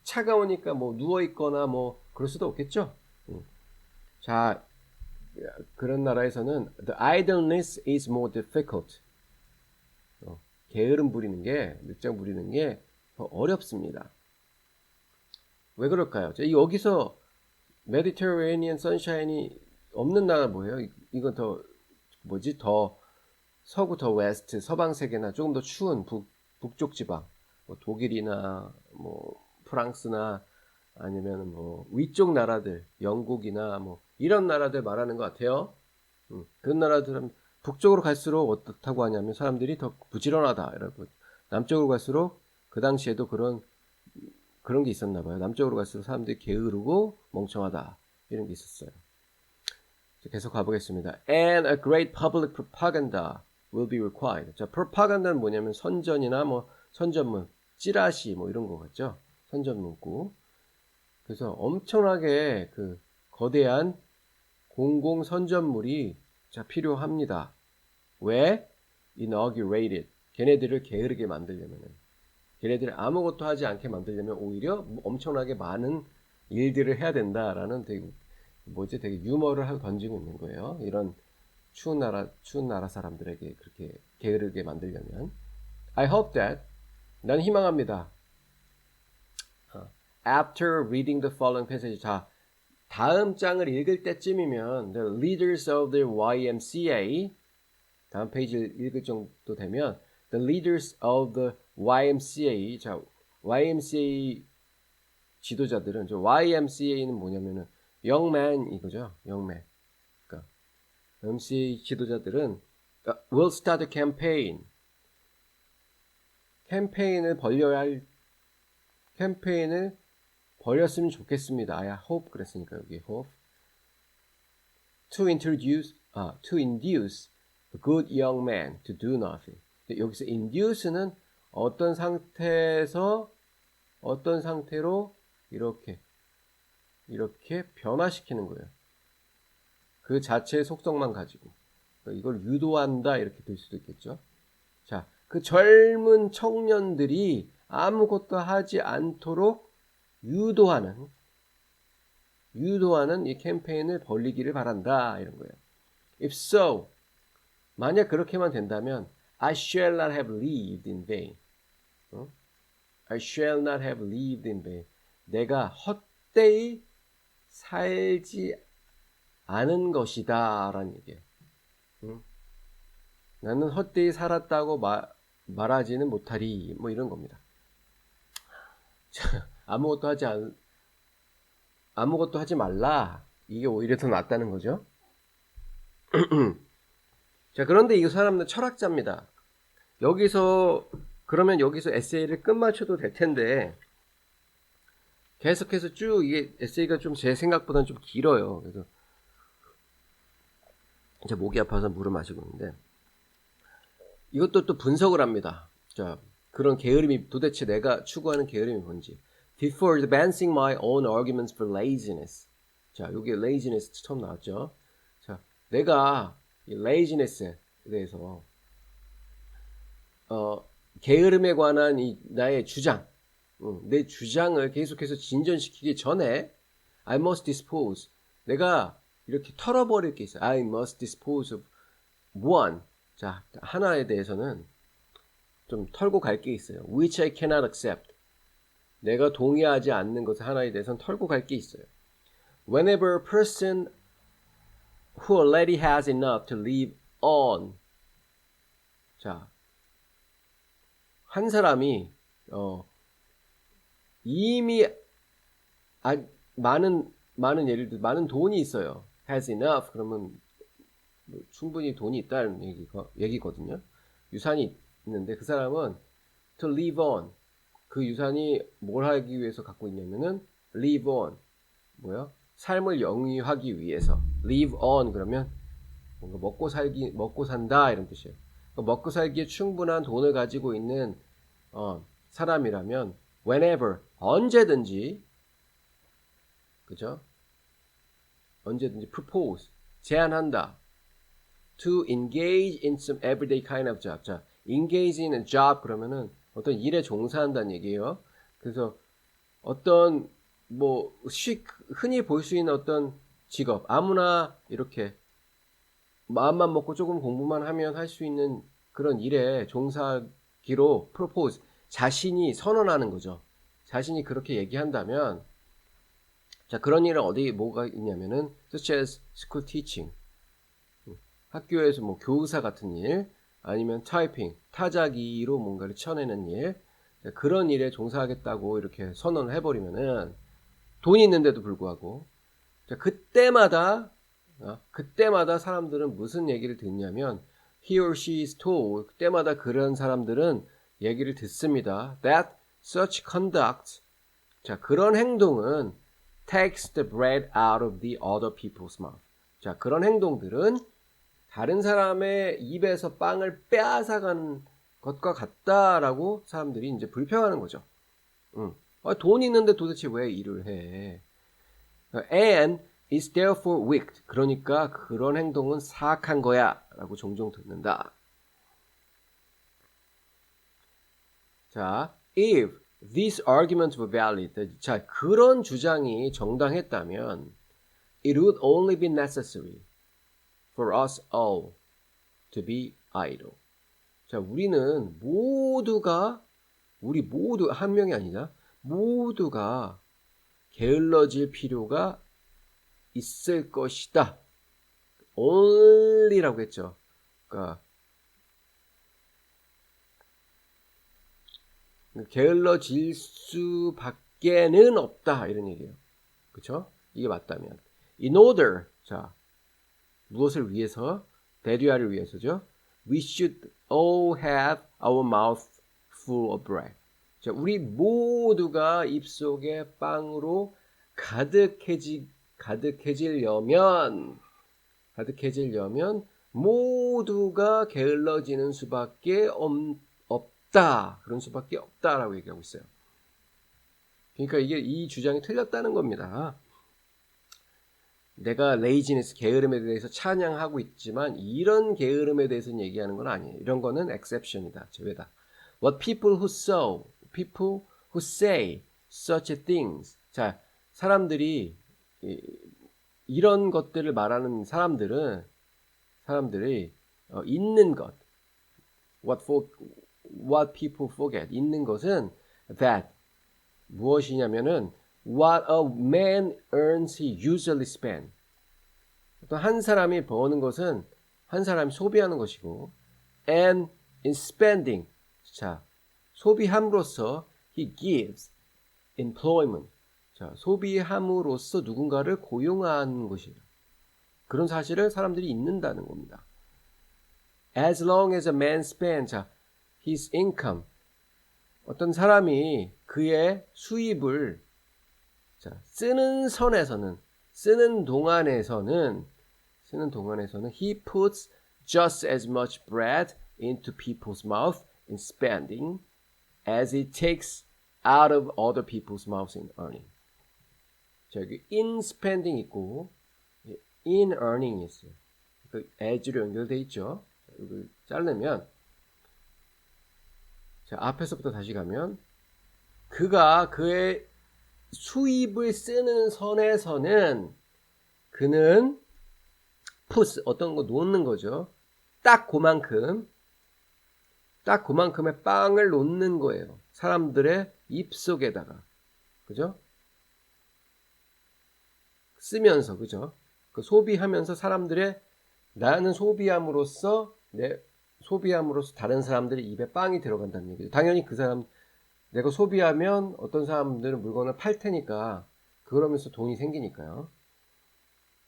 차가우니까 뭐 누워 있거나 뭐 그럴 수도 없겠죠. 자, 그런 나라에서는 the idleness is more difficult. 게으름 부리는 게, 늦장 부리는 게 더 어렵습니다. 왜 그럴까요? 자, 여기서 메디테레니언 선샤인이 없는 나라 뭐예요? 이건 더 뭐지? 더 서구 더 웨스트 서방 세계나 조금 더 추운 북쪽 지방, 뭐 독일이나 뭐 프랑스나 아니면 뭐 위쪽 나라들, 영국이나 뭐 이런 나라들 말하는 것 같아요. 그런 나라들은 북쪽으로 갈수록 어떻다고 하냐면 사람들이 더 부지런하다 이러고 남쪽으로 갈수록 그 당시에도 그런 게 있었나 봐요. 남쪽으로 갈수록 사람들이 게으르고 멍청하다 이런 게 있었어요. 계속 가보겠습니다. And a great public propaganda will be required. 자, propaganda는 뭐냐면 선전이나 뭐 선전문, 찌라시 뭐 이런 거 같죠. 선전문구. 그래서 엄청나게 그 거대한 공공 선전물이 자 필요합니다. 왜? inaugurated. 걔네들을 게으르게 만들려면은. 걔네들이 아무것도 하지 않게 만들려면 오히려 엄청나게 많은 일들을 해야 된다라는 되게 유머를 던지고 있는 거예요. 이런 추운 나라 사람들에게 그렇게 게으르게 만들려면. I hope that 난 희망합니다. After reading the following passage. 자, 다음 장을 읽을 때쯤이면 the leaders of the YMCA 다음 페이지를 읽을 정도 되면 the leaders of the YMCA 자, YMCA 지도자들은 저 YMCA는 뭐냐면은 young man 이거죠. young man. 그러니까 YMCA 지도자들은 will start a campaign. 캠페인을 벌였으면 좋겠습니다. I hope 그랬으니까 여기 hope to induce a good young man to do nothing. 여기서 induce는 어떤 상태로 이렇게 변화시키는 거예요. 그 자체의 속성만 가지고 이걸 유도한다 이렇게 될 수도 있겠죠. 자, 그 젊은 청년들이 아무것도 하지 않도록 유도하는 이 캠페인을 벌리기를 바란다 이런 거예요. If so, 만약 그렇게만 된다면 I shall not have lived in vain. I shall not have lived in vain. 내가 헛되이 살지 않은 것이다 라는 얘기예요. 나는 헛되이 살았다고 말하지는 못하리 뭐 이런 겁니다. 아무것도 하지 말라. 이게 오히려 더 낫다는 거죠. 자, 그런데 이 사람은 철학자입니다. 그러면 여기서 에세이를 끝마쳐도 될 텐데, 계속해서 쭉 이게 에세이가 좀 제 생각보다는 좀 길어요. 그래서, 제 목이 아파서 물을 마시고 있는데, 이것도 또 분석을 합니다. 자, 그런 게으름이 도대체 내가 추구하는 게으름이 뭔지. Before advancing my own arguments for laziness. 자, 여기 laziness 처음 나왔죠. 자, 내가 이 laziness에 대해서 게으름에 관한 나의 주장, 내 주장을 계속해서 진전시키기 전에 I must dispose. 내가 이렇게 털어버릴 게 있어요. I must dispose of one. 자, 하나에 대해서는 좀 털고 갈 게 있어요. Which I cannot accept. 내가 동의하지 않는 것 하나에 대해서는 털고 갈 게 있어요. Whenever a person who already has enough to live on. 자, 한 사람이 이미 많은 예를 들어 많은 돈이 있어요. has enough 그러면 충분히 돈이 있다는 얘기거든요. 유산이 있는데 그 사람은 to live on 그 유산이 뭘 하기 위해서 갖고 있냐면은 live on 뭐야? 삶을 영위하기 위해서 live on 그러면 뭔가 먹고 산다 이런 뜻이에요. 먹고 살기에 충분한 돈을 가지고 있는 사람이라면 whenever 언제든지 그죠? 언제든지 propose 제안한다. To engage in some everyday kind of job. 자, engage in a job 그러면은 어떤 일에 종사한다는 얘기예요. 그래서 어떤 흔히 볼 수 있는 어떤 직업 아무나 이렇게 마음만 먹고 조금 공부만 하면 할 수 있는 그런 일에 종사하기로 propose 자신이 선언하는 거죠. 자신이 그렇게 얘기한다면 자 그런 일은 뭐가 있냐면은 such as school teaching 학교에서 교사 같은 일 아니면 타이핑 타자기로 뭔가를 쳐내는 일 그런 일에 종사하겠다고 이렇게 선언을 해버리면은 돈이 있는데도 불구하고 자 그때마다 사람들은 무슨 얘기를 듣냐면 he or she is told 그때마다 그런 사람들은 얘기를 듣습니다. That such conduct 자 그런 행동은 takes the bread out of the other people's mouth. 자 그런 행동들은 다른 사람의 입에서 빵을 빼앗아가는 것과 같다라고 사람들이 이제 불평하는 거죠. 돈이 있는데 도대체 왜 일을 해? And is therefore wicked. 그러니까 그런 행동은 사악한 거야 라고 종종 듣는다. 자, if these arguments were valid. 자, 그런 주장이 정당했다면 it would only be necessary for us all to be idle. 자, 우리는 모두가 우리 모두 한 명이 아니라 모두가 게을러질 필요가 있을 것이다. only라고 했죠. 그러니까 게을러질 수밖에는 없다 이런 얘기예요. 그렇죠? 이게 맞다면 in order 자 무엇을 위해서 대류하를 위해서죠. We should all have our mouth full of bread. 자, 우리 모두가 입속에 빵으로 가득해지려면 모두가 게을러지는 수밖에 없다. 그런 수밖에 없다라고 얘기하고 있어요. 그러니까 이 주장이 틀렸다는 겁니다. 내가 레이지니스, 게으름에 대해서 찬양하고 있지만 이런 게으름에 대해서는 얘기하는 건 아니에요. 이런 거는 exception이다. 제외다. What people who say such things. 자, 사람들이 이런 것들을 말하는 사람들이 있는 것. What people forget. 있는 것은 that 무엇이냐면은 what a man earns he usually spends. 어떤 한 사람이 버는 것은 한 사람이 소비하는 것이고 and in spending 자 소비함으로써 he gives employment 자 소비함으로써 누군가를 고용하는 것이에요. 그런 사실을 사람들이 잊는다는 겁니다. As long as a man spends 자 his income 어떤 사람이 그의 수입을 자, 쓰는 동안에서는 he puts just as much bread into people's mouth in spending as it takes out of other people's mouths in earning. 자, 여기 in spending 있고 in earning 있어요. 그 as로 연결돼 있죠. 이걸 자르면 자, 앞에서부터 다시 가면 그가 그의 수입을 쓰는 선에서는 그는 puts 어떤 거 놓는 거죠. 딱 그만큼의 빵을 놓는 거예요. 사람들의 입속에다가. 그죠? 쓰면서 그죠? 그 소비하면서 나는 소비함으로써 다른 사람들의 입에 빵이 들어간다는 얘기죠. 당연히 내가 소비하면 어떤 사람들은 물건을 팔 테니까 그러면서 돈이 생기니까요.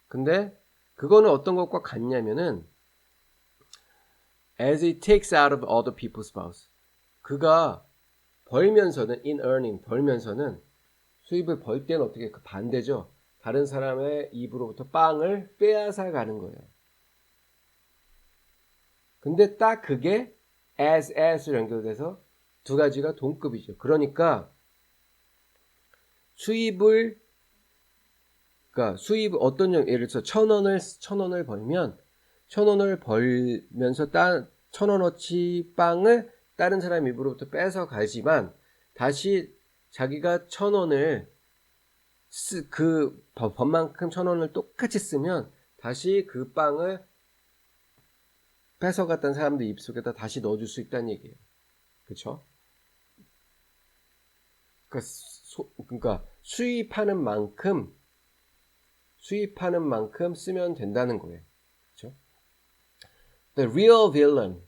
근데 그거는 어떤 것과 같냐면은 as it takes out of other people's mouths. 그가 벌면서는 in earning 벌면서는 수입을 벌 때는 어떻게 그 반대죠. 다른 사람의 입으로부터 빵을 빼앗아 가는 거예요. 근데 딱 그게 as로 연결돼서 두 가지가 동급이죠. 그러니까 수입 어떤 예를 들어서 1,000원을 벌면 1,000원을 벌면서 1,000원어치 빵을 다른 사람 입으로부터 뺏어 가지만 다시 자기가 1,000원을 그 번만큼 1,000원을 똑같이 쓰면 다시 그 빵을 뺏어갔던 사람들 입속에다 다시 넣어줄 수 있다는 얘기예요. 그렇죠? 그러니까 수입하는 만큼 쓰면 된다는 거예요. 그렇죠? The real villain,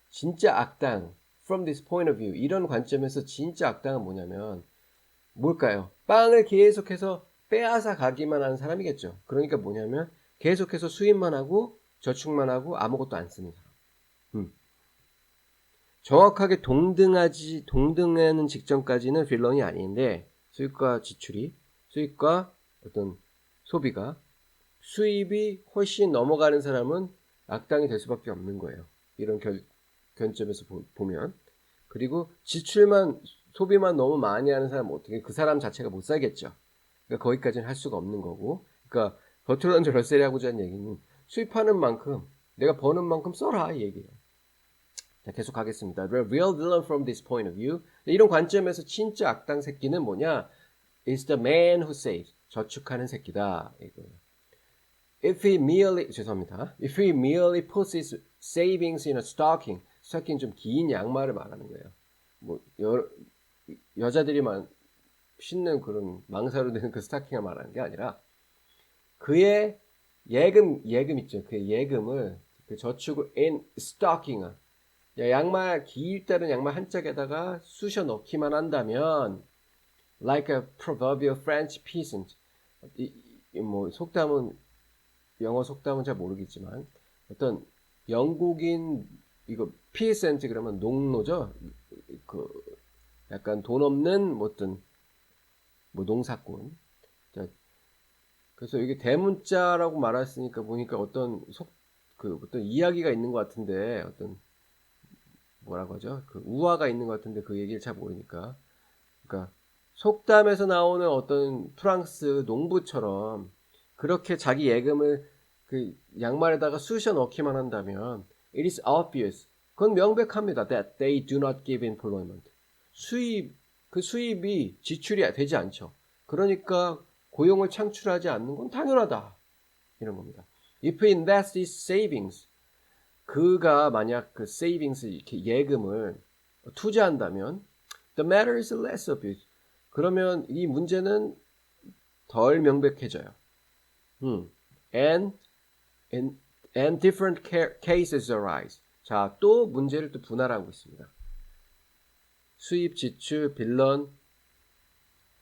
진짜 악당, from this point of view, 이런 관점에서 진짜 악당은 뭐냐면 뭘까요? 빵을 계속해서 빼앗아 가기만 하는 사람이겠죠. 그러니까 뭐냐면 계속해서 수입만 하고 저축만 하고 아무것도 안 쓰는 사람. 정확하게 동등하는 직전까지는 빌런이 아닌데 수입과 어떤 소비가 수입이 훨씬 넘어가는 사람은 악당이 될 수밖에 없는 거예요. 이런 견점에서 보면. 그리고 소비만 너무 많이 하는 사람은 어떻게 그 사람 자체가 못 살겠죠. 그러니까 거기까지는 할 수가 없는 거고. 그러니까 버트런드 러셀이 하고자 하는 얘기는 수입하는 만큼 내가 버는 만큼 써라 이 얘기예요. 자, 계속 가겠습니다. The real villain from this point of view. 이런 관점에서 진짜 악당 새끼는 뭐냐? Is the man who saves. 저축하는 새끼다. 이거예요. If he merely puts his savings in a stocking. 스타킹 좀 긴 양말을 말하는 거예요. 뭐 여자들이 신는 그런 망사로 되는 그 스타킹을 말하는 게 아니라 그의 예금 있죠. 그의 예금을 그 저축을 in stocking 양말 길다는 양말 한 짝에다가 쑤셔 넣기만 한다면 like a proverbial French peasant 뭐 속담은 영어 속담은 잘 모르겠지만 어떤 영국인 이거 peasant 그러면 농노죠. 그 약간 돈 없는 뭐 어떤 뭐 농사꾼. 자, 그래서 이게 대문자라고 말했으니까 보니까 어떤 어떤 이야기가 있는 것 같은데 어떤 뭐라고 하죠? 그 우화가 있는 것 같은데 그 얘기를 잘 모르니까. 그러니까 속담에서 나오는 어떤 프랑스 농부처럼 그렇게 자기 예금을 그 양말에다가 쑤셔 넣기만 한다면 it is obvious. 그건 명백합니다. That they do not give employment. 그 수입이 지출이 되지 않죠. 그러니까 고용을 창출하지 않는 건 당연하다. 이런 겁니다. If he invests his savings, 그가 만약 그 savings 이렇게 예금을 투자한다면 the matter is less obvious. 그러면 이 문제는 덜 명백해져요. And, and, and different cases arise. 자, 또 문제를 또 분할하고 있습니다. 수입, 지출, 빌런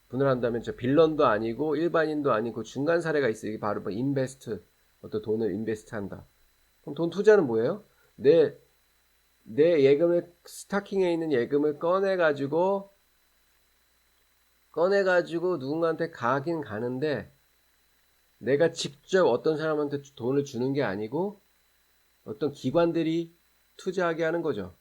분할한다면 저 빌런도 아니고 일반인도 아니고 중간 사례가 있어요. 이게 바로 뭐 인베스트, 어떤 돈을 인베스트한다. 그럼 돈 투자는 뭐예요? 내 예금을 스타킹에 있는 예금을 꺼내가지고 누군가한테 가긴 가는데 내가 직접 어떤 사람한테 돈을 주는 게 아니고 어떤 기관들이 투자하게 하는 거죠.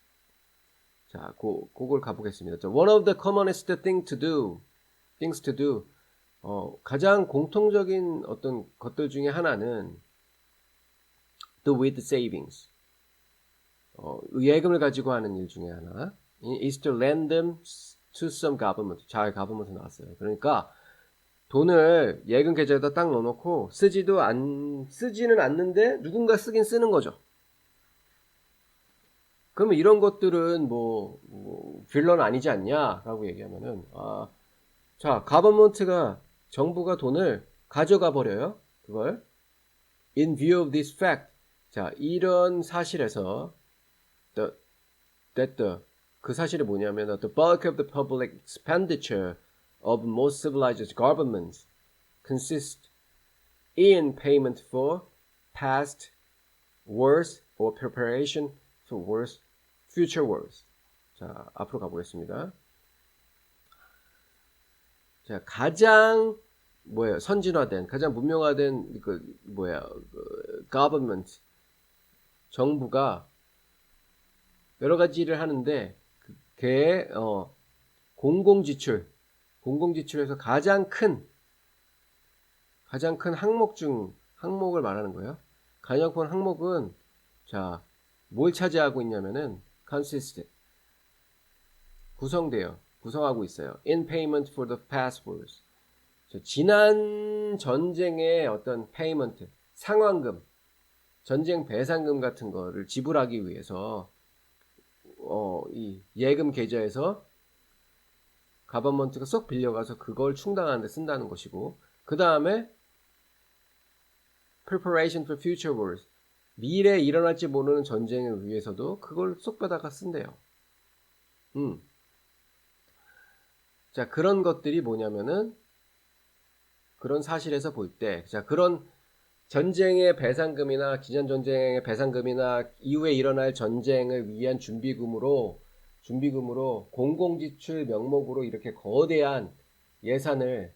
자, 그걸 가보겠습니다. One of the commonest things to do. 가장 공통적인 어떤 것들 중에 하나는 do with savings. 예금을 가지고 하는 일 중에 하나 is to lend them to some government. 자, government 나왔어요. 그러니까 돈을 예금 계좌에다 딱 넣어놓고 쓰지는 않는데 누군가 쓰긴 쓰는 거죠. 그러면 이런 것들은 뭐 빌런 아니지 않냐라고 얘기하면은 자, 가버먼트가 정부가 돈을 가져가 버려요. 그걸 in view of this fact. 자, 이런 사실에서 그 사실이 뭐냐면 the bulk of the public expenditure of most civilized governments consist in payment for past wars or preparation for wars, future wars. 자, 앞으로 가보겠습니다. 자, 가장 선진화된, 가장 문명화된 government 정부가 여러 가지 일을 하는데 그게 공공지출에서 가장 큰 항목을 말하는 거예요. 가장 큰 항목은 자, 뭘 차지하고 있냐면은 구성하고 있어요. In payment for the past wars. 지난 전쟁의 어떤 payment, 상환금, 전쟁 배상금 같은 거를 지불하기 위해서 이 예금 계좌에서 가버먼트가 쏙 빌려가서 그걸 충당하는 데 쓴다는 것이고, 그 다음에 preparation for future wars, 미래에 일어날지 모르는 전쟁을 위해서도 그걸 쏙 빼다가 쓴대요. 자, 그런 것들이 뭐냐면은 그런 사실에서 볼 때, 자, 그런 전쟁의 배상금이나 기존 전쟁의 배상금이나 이후에 일어날 전쟁을 위한 준비금으로 공공지출 명목으로 이렇게 거대한 예산을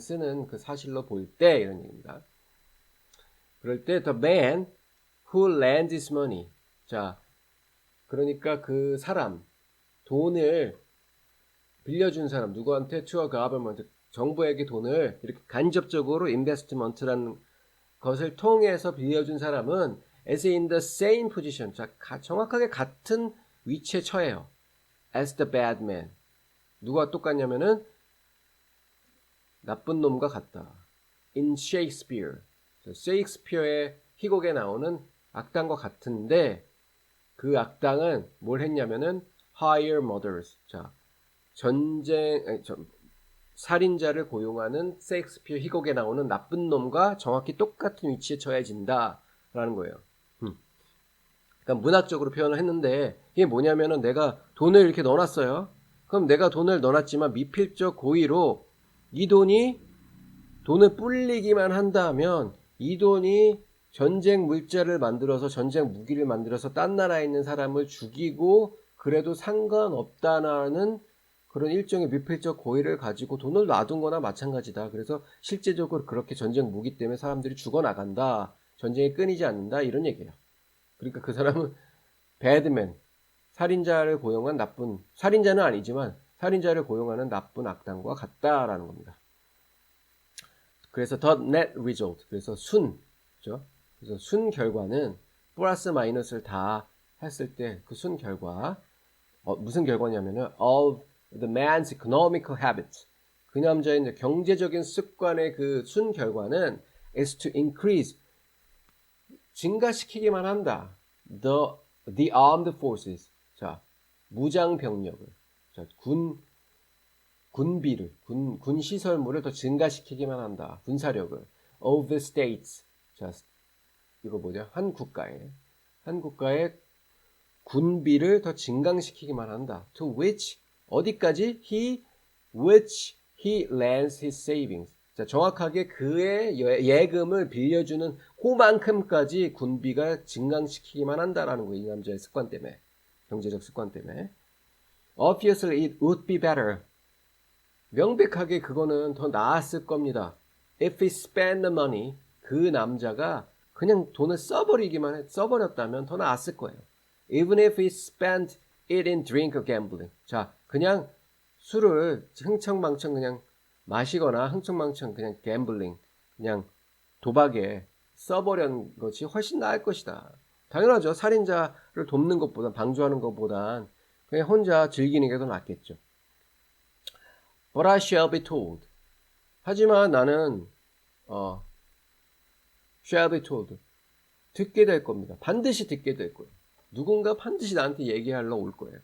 쓰는 그 사실로 볼 때 이런 얘기입니다. 그럴 때 the man who lends his money. 자, 그러니까 그 사람, 돈을 빌려준 사람, 누구한테 to a government, 정부에게 돈을 이렇게 간접적으로 investment라는 것을 통해서 빌려준 사람은 as in the same position, 자, 정확하게 같은 위치에 처해요. as the bad man. 누가 똑같냐면은 나쁜 놈과 같다. in Shakespeare. 셰익스피어의 희곡에 나오는 악당과 같은데 그 악당은 뭘 했냐면은 hire murderers. 자, 살인자를 고용하는 셰익스피어 희곡에 나오는 나쁜 놈과 정확히 똑같은 위치에 처해진다라는 거예요. 그러니까 문학적으로 표현을 했는데 이게 뭐냐면은 내가 돈을 이렇게 넣어놨어요. 그럼 내가 돈을 넣어놨지만 미필적 고의로 이 돈을 불리기만 한다면 이 돈이 전쟁 물자를 만들어서 전쟁 무기를 만들어서 딴 나라에 있는 사람을 죽이고 그래도 상관없다는 그런 일종의 미필적 고의를 가지고 돈을 놔둔 거나 마찬가지다. 그래서 실제적으로 그렇게 전쟁 무기 때문에 사람들이 죽어나간다. 전쟁이 끊이지 않는다. 이런 얘기예요. 그러니까 그 사람은 배드맨, 살인자는 아니지만 살인자를 고용하는 나쁜 악당과 같다라는 겁니다. 그래서 the net result, 그래서 그죠? 그래서 순 결과는 플러스 마이너스를 다 했을 때 그 순 결과 무슨 결과냐면은 of the man's economical habits, 그 남자의 이제 경제적인 습관의 그 순 결과는 is to increase, 증가시키기만 한다. the armed forces, 자 무장 병력을, 자 군비를, 군 시설물을 더 증가시키기만 한다. 군사력을 of the states, 자 이거 뭐냐, 한 국가의 군비를 더 증강시키기만 한다. to which, 어디까지? which he lends his savings. 자, 정확하게 그의 예금을 빌려주는 그만큼까지 군비가 증강시키기만 한다라는 거예요. 이 남자의 습관 때문에, 경제적 습관 때문에. Obviously it would be better. 명백하게 그거는 더 나았을 겁니다. If he spent the money, 그 남자가 그냥 돈을 써버렸다면 더 나았을 거예요. Even if he spent it in drink or gambling. 자, 그냥 술을 흥청망청 그냥 마시거나 흥청망청 그냥 gambling, 그냥 도박에 써버린 것이 훨씬 나을 것이다. 당연하죠. 살인자를 돕는 것보단, 방조하는 것보단 그냥 혼자 즐기는 게 더 낫겠죠. But I shall be told. 하지만 나는 shall be told. 듣게 될 겁니다. 반드시 듣게 될 거예요. 누군가 반드시 나한테 얘기하러 올 거예요.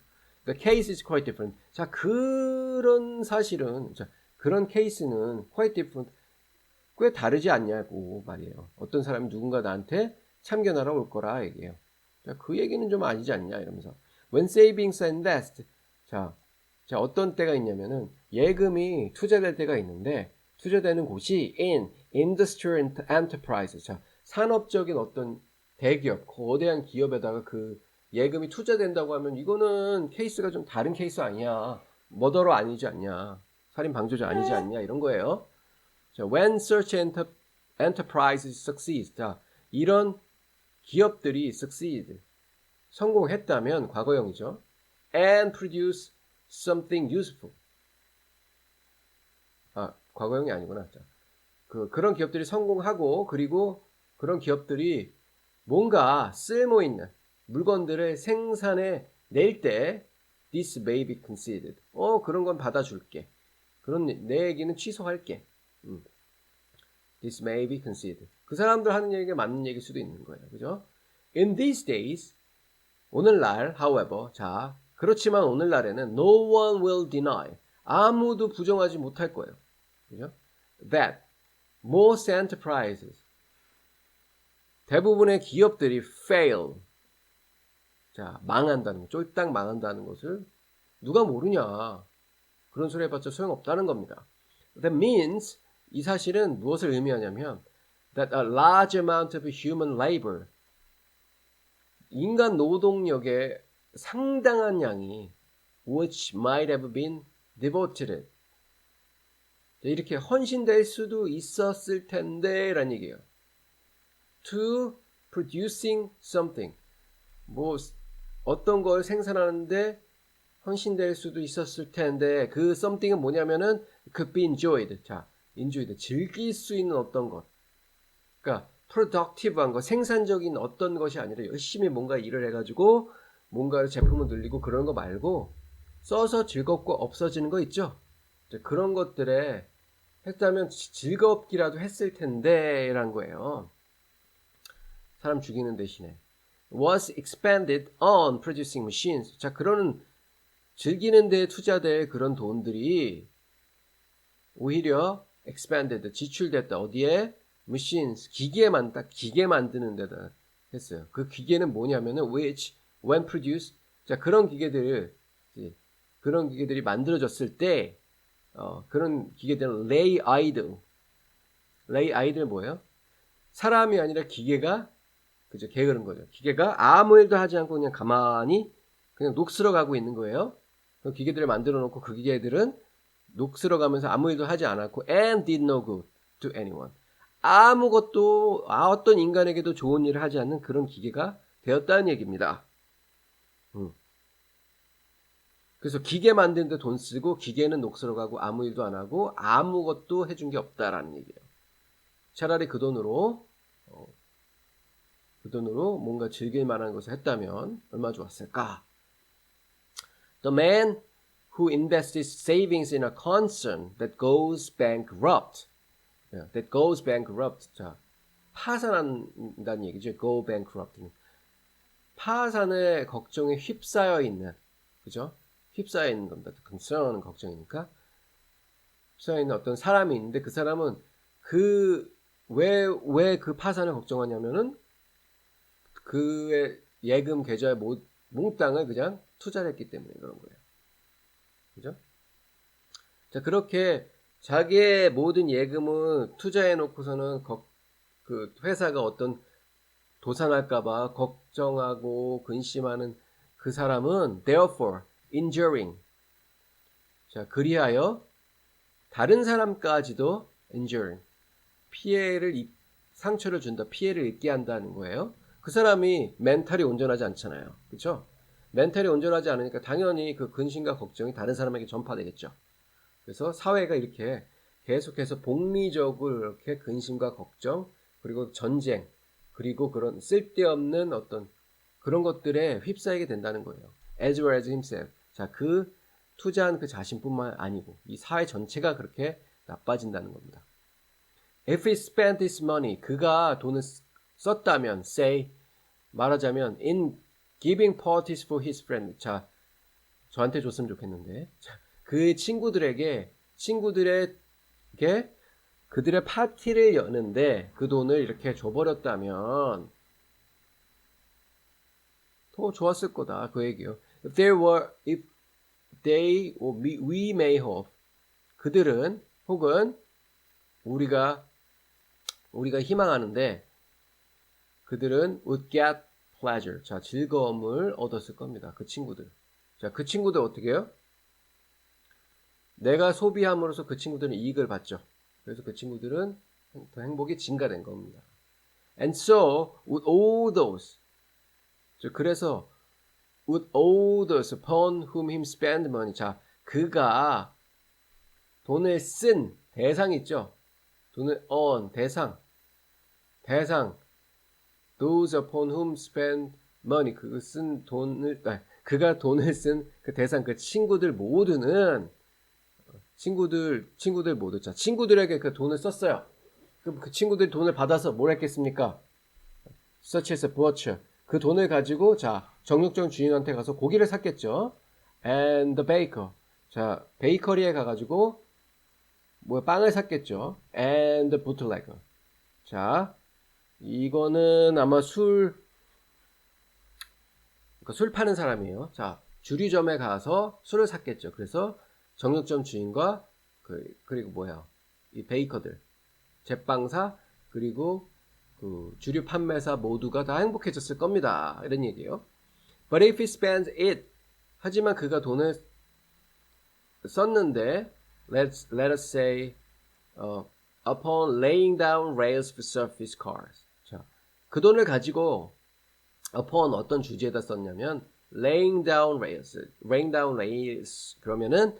The case is quite different. 자, 그런 사실은, 그런 케이스는 quite different, 꽤 다르지 않냐고 말이에요. 어떤 사람이 누군가 나한테 참견하러 올 거라 얘기해요. 자, 그 얘기는 좀 아니지 않냐 이러면서. When savings are invest. 자, 어떤 때가 있냐면은 예금이 투자될 때가 있는데, 투자되는 곳이 in industrial enterprise. 자, 산업적인 어떤 대기업, 거대한 기업에다가 그 예금이 투자된다고 하면 이거는 케이스가 좀 다른 케이스 아니야. 머더러 아니지 않냐. 살인 방조자 아니지 않냐. 이런 거예요. 자, when such enterprises succeed. 자, 이런 기업들이 succeed, 성공했다면, 과거형이죠. and produce something useful. 과거형이 아니구나. 자, 그런 기업들이 성공하고, 그리고 그런 기업들이 뭔가 쓸모있는 물건들을 생산해 낼 때 this may be conceded. 그런 건 받아줄게. 내 얘기는 취소할게. This may be conceded. 그 사람들 하는 얘기가 맞는 얘기일 수도 있는 거예요. 그죠? In these days, 오늘날, however, 자, 그렇지만 오늘날에는 no one will deny. 아무도 부정하지 못할 거예요. 그죠? That most enterprises, 대부분의 기업들이 fail. 자, 망한다는 거, 쫄딱 망한다는 것을 누가 모르냐. 그런 소리 해봤자 소용없다는 겁니다. That means, 이 사실은 무엇을 의미하냐면 that a large amount of human labor, 인간 노동력의 상당한 양이 which might have been devoted, 이렇게 헌신될 수도 있었을 텐데 라는 얘기예요. To producing something, 뭐 어떤 걸 생산하는데 헌신될 수도 있었을 텐데, 그 something은 뭐냐면은 could be enjoyed. 자, enjoyed, 즐길 수 있는 어떤 것. 그러니까 productive한 것, 생산적인 어떤 것이 아니라 열심히 뭔가 일을 해가지고 뭔가 제품을 늘리고 그런 거 말고 써서 즐겁고 없어지는 거 있죠. 그런 것들에 했다면 즐겁기라도 했을 텐데 라는 거예요. 사람 죽이는 대신에. was expended on producing machines. 자, 그런 즐기는 데 투자될 그런 돈들이 오히려 expended, 지출됐다. 어디에? machines, 기계 만드는 데다 했어요. 그 기계는 뭐냐면은 which, when produced. 자, 그런 기계들이 만들어졌을 때, 그런 기계들은 lay idle. lay idle 뭐예요? 사람이 아니라 기계가, 그죠? 게으른 거죠. 기계가 아무 일도 하지 않고 그냥 가만히 그냥 녹슬어 가고 있는 거예요. 그 기계들을 만들어 놓고 그 기계들은 녹슬어 가면서 아무 일도 하지 않았고 and did no good to anyone. 어떤 인간에게도 좋은 일을 하지 않는 그런 기계가 되었다는 얘기입니다. 그래서 기계 만드는데 돈 쓰고 기계는 녹슬어 가고 아무 일도 안 하고 아무것도 해준 게 없다라는 얘기예요. 차라리 그 돈으로 뭔가 즐길 만한 것을 했다면 얼마나 좋았을까? The man who invests his savings in a concern that goes bankrupt. That goes bankrupt. 자, 파산한다는 얘기죠. Go bankrupt. 파산의 걱정에 휩싸여 있는, 그죠? 휩싸여 있는 겁니다. concern은 걱정이니까. 휩싸여 있는 어떤 사람이 있는데 그 사람은 왜 그 파산을 걱정하냐면은 그의 예금 계좌에 몽땅을 그냥 투자를 했기 때문에 그런 거예요. 그죠? 자, 그렇게 자기의 모든 예금을 투자해 놓고서는 그 회사가 어떤 도산할까봐 걱정하고 근심하는 그 사람은 therefore injuring. 자, 그리하여 다른 사람까지도 injuring. 상처를 준다. 피해를 입게 한다는 거예요. 그 사람이 멘탈이 온전하지 않잖아요. 그렇죠? 멘탈이 온전하지 않으니까 당연히 그 근심과 걱정이 다른 사람에게 전파되겠죠. 그래서 사회가 이렇게 계속해서 복리적으로 이렇게 근심과 걱정, 그리고 전쟁, 그리고 그런 쓸데없는 어떤 그런 것들에 휩싸이게 된다는 거예요. As well as himself. 자, 그 투자한 그 자신뿐만 아니고 이 사회 전체가 그렇게 나빠진다는 겁니다. If he spent his money, 그가 돈을 썼다면, 말하자면 in giving parties for his friend. 자, 저한테 줬으면 좋겠는데. 자, 그 친구들에게 그들의 파티를 여는데 그 돈을 이렇게 줘버렸다면 더 좋았을 거다. 그 얘기요. If they or we may hope. 그들은 혹은 우리가 희망하는데 그들은 would get pleasure. 자, 즐거움을 얻었을 겁니다. 그 친구들. 자, 그 친구들 어떻게 해요? 내가 소비함으로써 그 친구들은 이익을 받죠. 그래서 그 친구들은 더 행복이 증가된 겁니다. And so would all those. 그래서 would all those upon whom him spend money. 자, 그가 돈을 쓴 대상 있죠. 돈을 on 대상. Those upon whom spend money. 그가 돈을 쓴 그 대상, 그 친구들 모두는 친구들 모두. 자, 친구들에게 그 돈을 썼어요. 그럼 그 친구들이 돈을 받아서 뭘 했겠습니까? Such as a butcher. 그 돈을 가지고 자, 정육점 주인한테 가서 고기를 샀겠죠. And the baker. 자, 베이커리에 가가지고 빵을 샀겠죠. And the bootlegger. 자, 이거는 아마 술 파는 사람이에요. 자, 주류점에 가서 술을 샀겠죠. 그래서 정육점 주인과 그리고 이 베이커들, 제빵사, 그리고 그 주류 판매사 모두가 다 행복해졌을 겁니다. 이런 얘기예요. But if he spends it, 하지만 그가 돈을 썼는데, let us say, upon laying down rails for surface cars. 자, 그 돈을 가지고 upon 어떤 주제에다 썼냐면 laying down rails 그러면은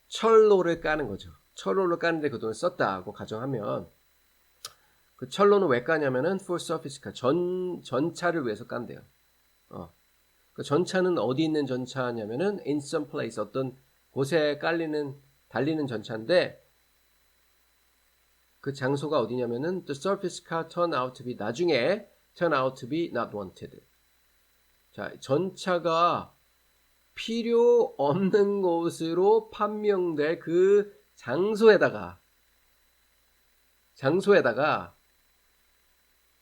철로를 까는 거죠. 철로를 까는데 그 돈을 썼다고 가정하면 그 철로는 왜 까냐면은 for surface car 전차를 위해서 깐대요. 그 전차는 어디 있는 전차냐면은 in some place 어떤 곳에 달리는 전차인데 그 장소가 어디냐면은 the surface car na중에 turn out to be not wanted. 자, 전차가 필요 없는 곳으로 판명될 그 장소에다가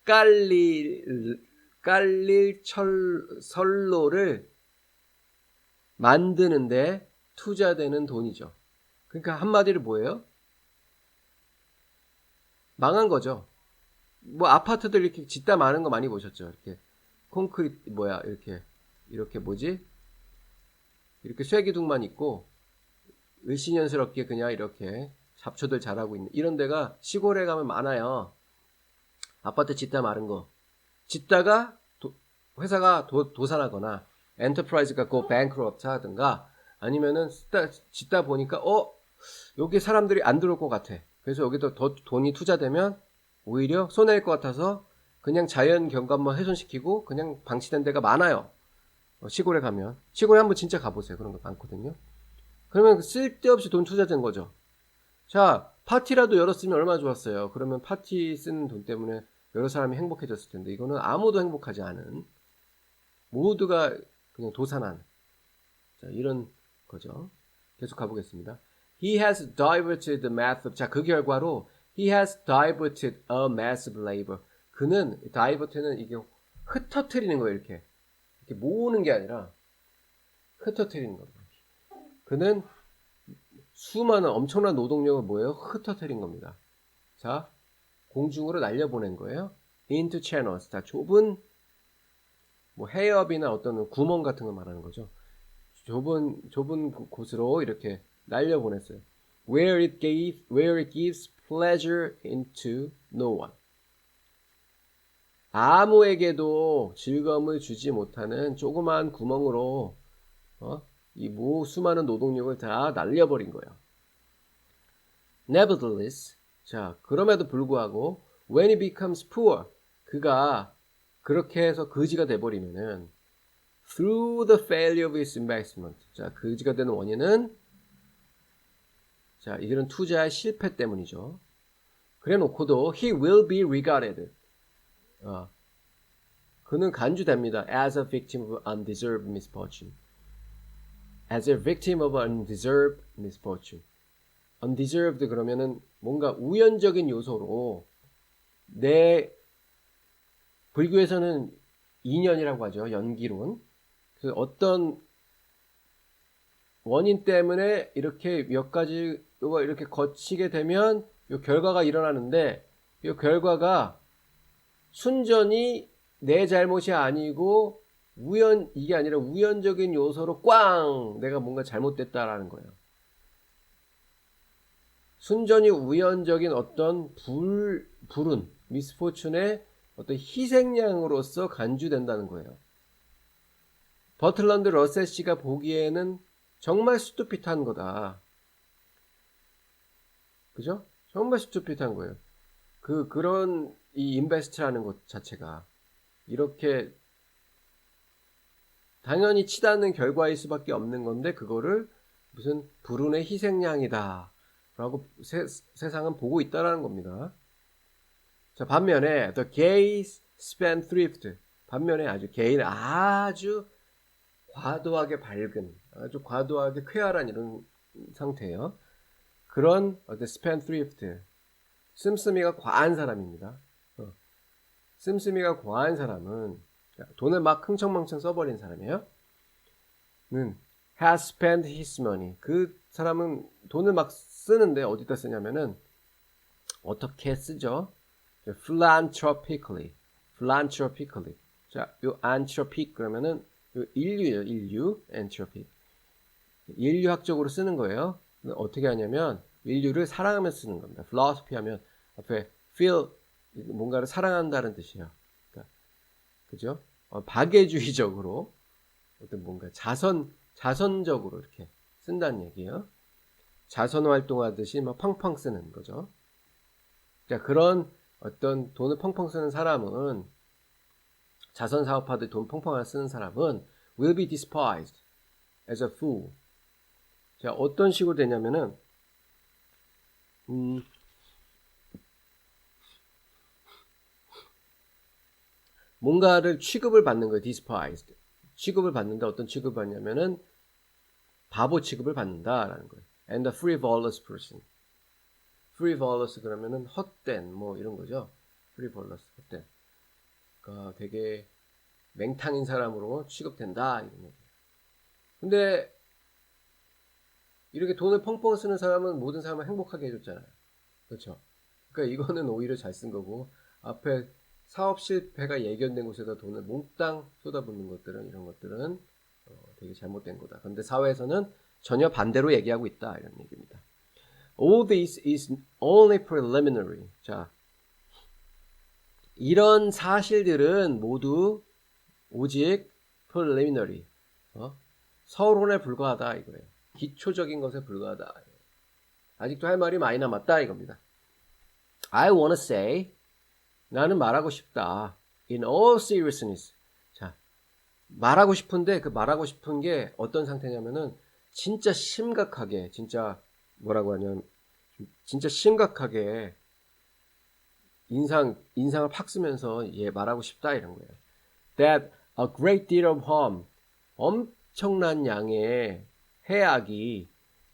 깔릴 선로를 만드는데 투자되는 돈이죠. 그러니까 한마디로 뭐예요? 망한 거죠. 뭐 아파트들 이렇게 짓다 마는 거 많이 보셨죠? 이렇게 콘크리트 이렇게 뭐지? 이렇게 쇠기둥만 있고 을씨년스럽게 그냥 이렇게 잡초들 자라고 있는 이런 데가 시골에 가면 많아요. 아파트 짓다 마른 거. 짓다가 회사가 도산하거나 엔터프라이즈가 go bankrupt 하든가 아니면은 짓다 보니까 여기 사람들이 안 들어올 것 같아. 그래서 여기도 더 돈이 투자되면 오히려 손해일 것 같아서 그냥 자연 경관만 훼손시키고 그냥 방치된 데가 많아요. 시골에 가면. 시골에 한번 진짜 가보세요. 그런 거 많거든요. 그러면 쓸데없이 돈 투자된 거죠. 자, 파티라도 열었으면 얼마나 좋았어요. 그러면 파티 쓰는 돈 때문에 여러 사람이 행복해졌을 텐데 이거는 아무도 행복하지 않은 모두가 그냥 도산한 자, 이런 거죠. 계속 가보겠습니다. He has diverted the massive. 자, 그 결과로 he has diverted a massive labor. 그는 divert는 이게 흩어뜨리는 거예요. 이렇게 모으는 게 아니라 흩어뜨리는 겁니다. 그는 수많은 엄청난 노동력을 뭐예요? 흩어뜨린 겁니다. 자, 공중으로 날려보낸 거예요. into channels. 자, 좁은 뭐 해협이나 어떤 구멍 같은 거 말하는 거죠. 좁은 곳으로 이렇게 날려보냈어요. Where it gives pleasure into no one. 아무에게도 즐거움을 주지 못하는 조그마한 구멍으로 이 수많은 노동력을 다 날려버린 거예요. Nevertheless, 자, 그럼에도 불구하고 when he becomes poor, 그가 그렇게 해서 거지가 돼버리면은 through the failure of his investment. 자, 거지가 되는 원인은 자, 이런 투자의 실패 때문이죠. 그래 놓고도 he will be regarded. 그는 간주됩니다. As a victim of undeserved misfortune. As a victim of undeserved misfortune. undeserved 그러면은 뭔가 우연적인 요소로 불교에서는 인연이라고 하죠. 연기론. 그 어떤 원인 때문에 이렇게 몇 가지가 이렇게 거치게 되면 이 결과가 일어나는데 이 결과가 순전히 내 잘못이 아니고 이게 아니라 우연적인 요소로 꽝 내가 뭔가 잘못됐다라는 거예요. 순전히 우연적인 어떤 불운 미스포춘의 어떤 희생양으로서 간주된다는 거예요. 버틀런드 러셀 씨가 보기에는 정말 스투핏한 거다. 그죠? 정말 스투핏한 거예요. 그런 이 인베스트라는 것 자체가 이렇게 당연히 치닫는 결과일 수밖에 없는 건데 그거를 무슨 불운의 희생양이다 라고 세상은 보고 있다라는 겁니다. 자, 반면에 the gay spendthrift 반면에 아주 과도하게 밝은 아주 과도하게 쾌활한 이런 상태예요. 그런 spendthrift 씀씀이가 과한 사람입니다. 씀씀이가 과한 사람은 돈을 막 흥청망청 써버린 사람이에요. has spent his money. 그 사람은 돈을 막 쓰는데 어디다 쓰냐면은 어떻게 쓰죠? philanthropically. 자, 요 anthropic 그러면은 요 인류예요. anthropic. 인류학적으로 쓰는 거예요. 어떻게 하냐면 인류를 사랑하면서 쓰는 겁니다. philosophy 하면 앞에 feel 뭔가를 사랑한다는 뜻이에요. 그러니까, 그죠? 박애주의적으로 어떤 뭔가 자선적으로 이렇게 쓴다는 얘기예요. 자선 활동하듯이 막 펑펑 쓰는 거죠. 자, 그런 어떤 돈을 펑펑 쓰는 사람은 자선 사업하듯 돈 펑펑 쓰는 사람은 will be despised as a fool. 자, 어떤 식으로 되냐면은 뭔가를 취급을 받는 거예요. despised. 취급을 받는다. 어떤 취급을 받냐면은 바보 취급을 받는다라는 거예요. And a frivolous person. frivolous 그러면은 헛된 뭐 이런 거죠. frivolous 헛된. 그러니까 되게 맹탕인 사람으로 취급된다 이런 얘기예요. 근데 이렇게 돈을 펑펑 쓰는 사람은 모든 사람을 행복하게 해줬잖아요. 그렇죠? 그러니까 이거는 오히려 잘 쓴 거고 앞에 사업 실패가 예견된 곳에다 돈을 몽땅 쏟아붓는 것들은 이런 것들은 되게 잘못된 거다. 그런데 사회에서는 전혀 반대로 얘기하고 있다 이런 얘기입니다. All this is only preliminary. 자, 이런 사실들은 모두 오직 preliminary, 서론에 불과하다 이거예요. 기초적인 것에 불과하다. 아직도 할 말이 많이 남았다 이겁니다. I wanna say, 나는 말하고 싶다. In all seriousness. 자, 말하고 싶은데 그 말하고 싶은 게 어떤 상태냐면은 진짜 심각하게, 진짜 뭐라고 하냐면 진짜 심각하게 인상을 팍 쓰면서 말하고 싶다 이런 거예요. That a great deal of harm, 엄청난 양의 해악이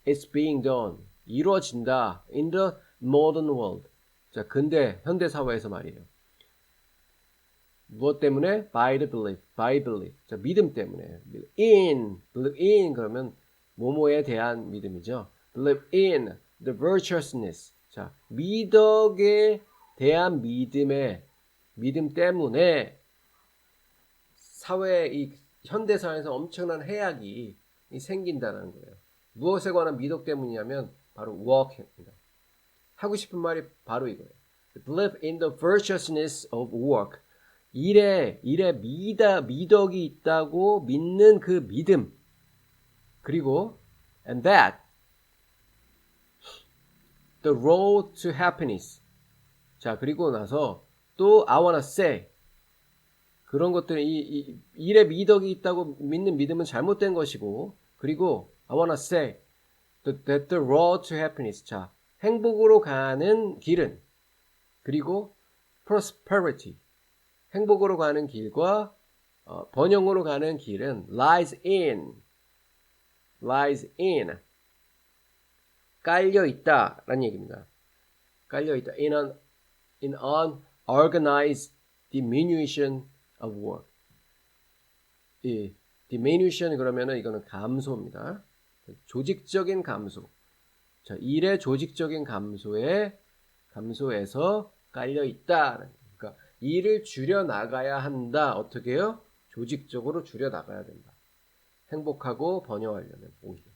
is being done, 이루어진다 in the modern world. 자, 근대 현대 사회에서 말이에요. 무엇 때문에? By belief. 자, 믿음 때문에. believe in 그러면 뭐뭐에 대한 믿음이죠. Believe in the virtuousness. 자, 미덕에 대한 믿음 때문에 이 현대 사회에서 엄청난 해악이 생긴다는 거예요. 무엇에 관한 미덕 때문이냐면 바로 work입니다. 하고 싶은 말이 바로 이거예요. Believe in the virtuousness of work. 일에 미덕이 있다고 믿는 그 믿음. 그리고 and that the road to happiness. 자, 그리고 나서 또 I wanna say 그런 것들은 이 일에 미덕이 있다고 믿는 믿음은 잘못된 것이고, 그리고 I wanna say that the road to happiness. 자, 행복으로 가는 길은, 그리고 prosperity. 행복으로 가는 길과 번영으로 가는 길은 lies in 깔려 있다라는 얘기입니다. 깔려 있다. in an organized diminution of work. 이 diminution 그러면은 이거는 감소입니다. 조직적인 감소. 자, 일의 조직적인 감소에서 깔려 있다. 그러니까 일을 줄여 나가야 한다. 어떻게 해요? 조직적으로 줄여 나가야 된다. 행복하고 번영하려면 오히려.